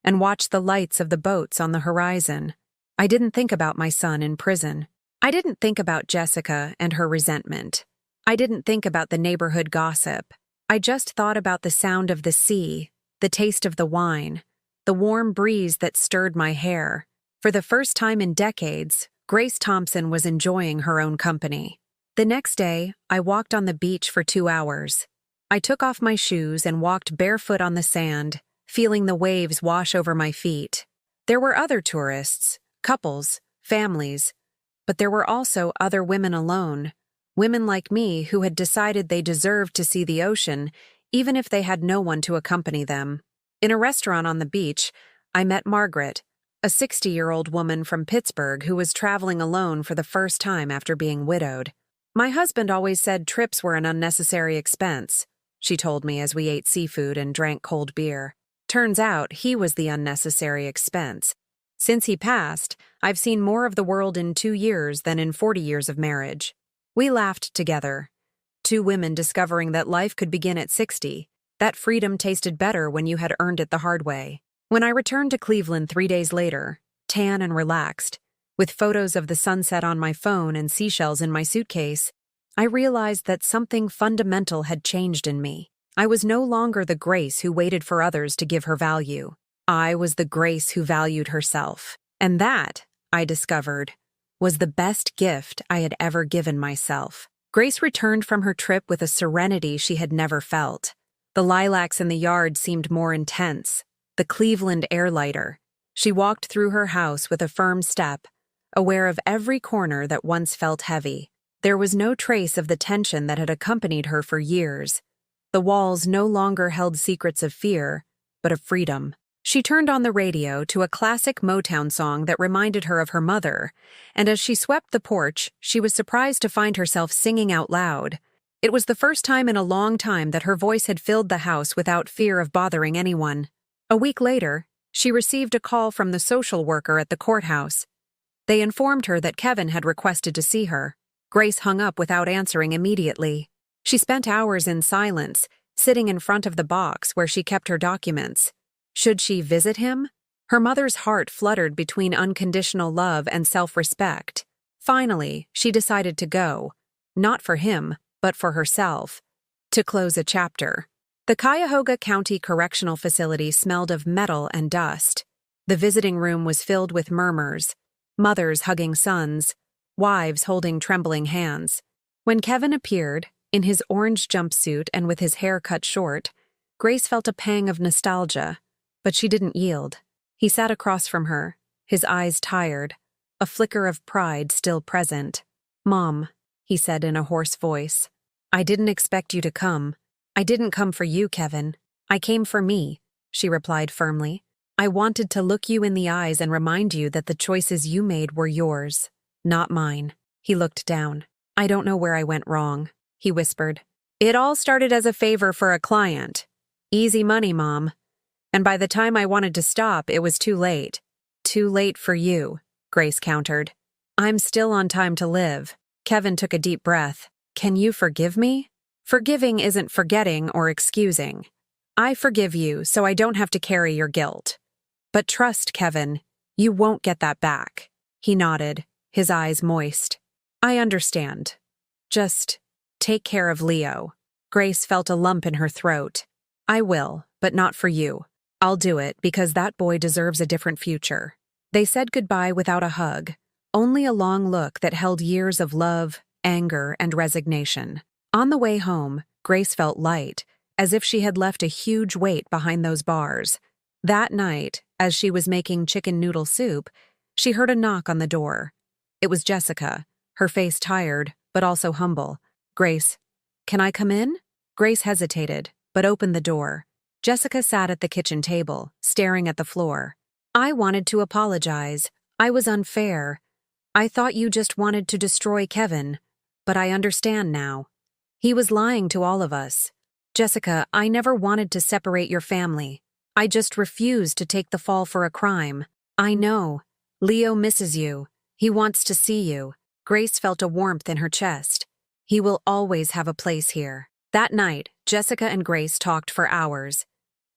and watched the lights of the boats on the horizon. I didn't think about my son in prison. I didn't think about Jessica and her resentment. I didn't think about the neighborhood gossip. I just thought about the sound of the sea, the taste of the wine, the warm breeze that stirred my hair. For the first time in decades, Grace Thompson was enjoying her own company. The next day, I walked on the beach for 2 hours. I took off my shoes and walked barefoot on the sand, feeling the waves wash over my feet. There were other tourists, couples, families, but there were also other women alone, women like me who had decided they deserved to see the ocean, even if they had no one to accompany them. In a restaurant on the beach, I met Margaret, a 60-year-old woman from Pittsburgh who was traveling alone for the first time after being widowed. "My husband always said trips were an unnecessary expense," she told me as we ate seafood and drank cold beer. Turns out he was the unnecessary expense. Since he passed, I've seen more of the world in 2 years than in 40 years of marriage. We laughed together. 2 women discovering that life could begin at 60, that freedom tasted better when you had earned it the hard way. When I returned to Cleveland 3 days later, tan and relaxed, with photos of the sunset on my phone and seashells in my suitcase, I realized that something fundamental had changed in me. I was no longer the Grace who waited for others to give her value. I was the Grace who valued herself. And that, I discovered, was the best gift I had ever given myself. Grace returned from her trip with a serenity she had never felt. The lilacs in the yard seemed more intense, the Cleveland air lighter. She walked through her house with a firm step, aware of every corner that once felt heavy. There was no trace of the tension that had accompanied her for years. The walls no longer held secrets of fear, but of freedom. She turned on the radio to a classic Motown song that reminded her of her mother, and as she swept the porch, she was surprised to find herself singing out loud. It was the first time in a long time that her voice had filled the house without fear of bothering anyone. A week later, she received a call from the social worker at the courthouse. They informed her that Kevin had requested to see her. Grace hung up without answering immediately. She spent hours in silence, sitting in front of the box where she kept her documents. Should she visit him? Her mother's heart fluttered between unconditional love and self-respect. Finally, she decided to go, not for him, but for herself, to close a chapter. The Cuyahoga County Correctional Facility smelled of metal and dust. The visiting room was filled with murmurs, mothers hugging sons, wives holding trembling hands. When Kevin appeared, in his orange jumpsuit and with his hair cut short, Grace felt a pang of nostalgia, but she didn't yield. He sat across from her, his eyes tired, a flicker of pride still present. "Mom," he said in a hoarse voice, "I didn't expect you to come. I didn't come for you, Kevin. I came for me," she replied firmly. "I wanted to look you in the eyes and remind you that the choices you made were yours, not mine." He looked down. "I don't know where I went wrong," he whispered. "It all started as a favor for a client. Easy money, Mom. And by the time I wanted to stop, it was too late." "Too late for you," Grace countered. "I'm still on time to live." Kevin took a deep breath. "Can you forgive me?" "Forgiving isn't forgetting or excusing. I forgive you so I don't have to carry your guilt. But trust, Kevin, you won't get that back." He nodded, his eyes moist. "I understand. Just take care of Leo." Grace felt a lump in her throat. "I will, but not for you. I'll do it because that boy deserves a different future." They said goodbye without a hug, only a long look that held years of love, anger, and resignation. On the way home, Grace felt light, as if she had left a huge weight behind those bars. That night, as she was making chicken noodle soup, she heard a knock on the door. It was Jessica, her face tired, but also humble. "Grace, can I come in?" Grace hesitated, but opened the door. Jessica sat at the kitchen table, staring at the floor. "I wanted to apologize. I was unfair. I thought you just wanted to destroy Kevin, but I understand now. He was lying to all of us. Jessica, I never wanted to separate your family. I just refused to take the fall for a crime. I know. Leo misses you. He wants to see you." Grace felt a warmth in her chest. "He will always have a place here." That night, Jessica and Grace talked for hours.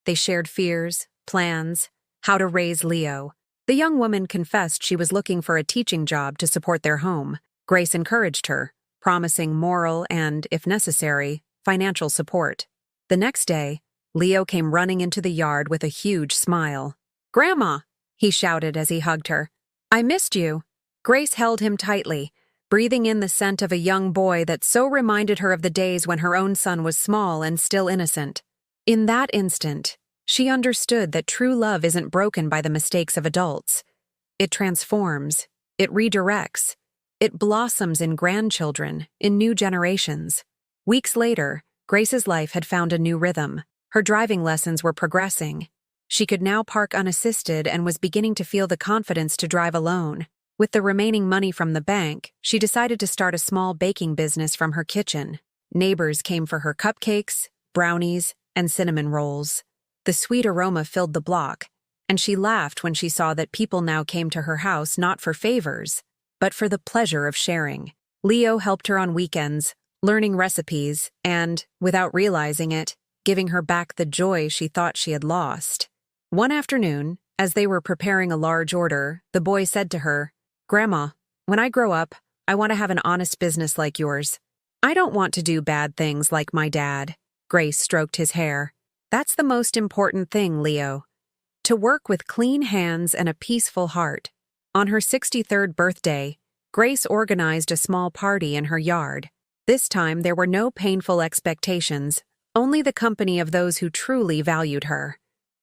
They shared fears, plans, how to raise Leo. The young woman confessed she was looking for a teaching job to support their home. Grace encouraged her, promising moral and, if necessary, financial support. The next day, Leo came running into the yard with a huge smile. "Grandma!" he shouted as he hugged her. "I missed you." Grace held him tightly, breathing in the scent of a young boy that so reminded her of the days when her own son was small and still innocent. In that instant, she understood that true love isn't broken by the mistakes of adults. It transforms, it redirects, it blossoms in grandchildren, in new generations. Weeks later, Grace's life had found a new rhythm. Her driving lessons were progressing. She could now park unassisted and was beginning to feel the confidence to drive alone. With the remaining money from the bank, she decided to start a small baking business from her kitchen. Neighbors came for her cupcakes, brownies, and cinnamon rolls. The sweet aroma filled the block, and she laughed when she saw that people now came to her house not for favors, but for the pleasure of sharing. Leo helped her on weekends, learning recipes and, without realizing it, giving her back the joy she thought she had lost. One afternoon, as they were preparing a large order, the boy said to her, "Grandma, when I grow up, I want to have an honest business like yours. I don't want to do bad things like my dad." Grace stroked his hair. "That's the most important thing, Leo. To work with clean hands and a peaceful heart." On her 63rd birthday, Grace organized a small party in her yard. This time there were no painful expectations, only the company of those who truly valued her.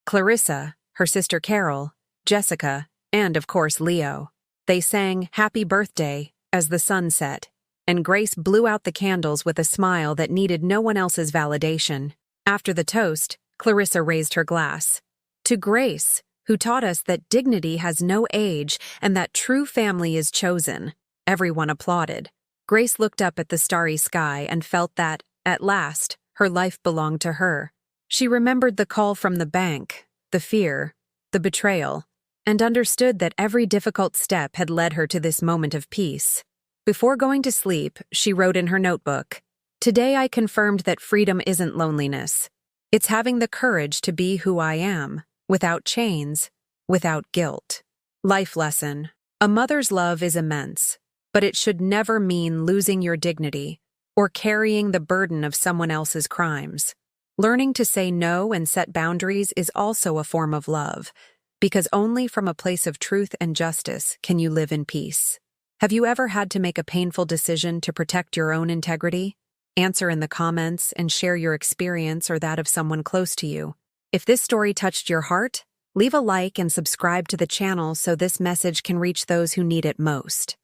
Clarissa, her sister Carol, Jessica, and of course Leo. They sang "Happy Birthday" as the sun set, and Grace blew out the candles with a smile that needed no one else's validation. After the toast, Clarissa raised her glass. "To Grace, who taught us that dignity has no age and that true family is chosen." Everyone applauded. Grace looked up at the starry sky and felt that, at last, her life belonged to her. She remembered the call from the bank, the fear, the betrayal, and understood that every difficult step had led her to this moment of peace. Before going to sleep, she wrote in her notebook, "Today I confirmed that freedom isn't loneliness. It's having the courage to be who I am, without chains, without guilt." Life lesson. A mother's love is immense, but it should never mean losing your dignity or carrying the burden of someone else's crimes. Learning to say no and set boundaries is also a form of love, because only from a place of truth and justice can you live in peace. Have you ever had to make a painful decision to protect your own integrity? Answer in the comments and share your experience or that of someone close to you. If this story touched your heart, leave a like and subscribe to the channel so this message can reach those who need it most.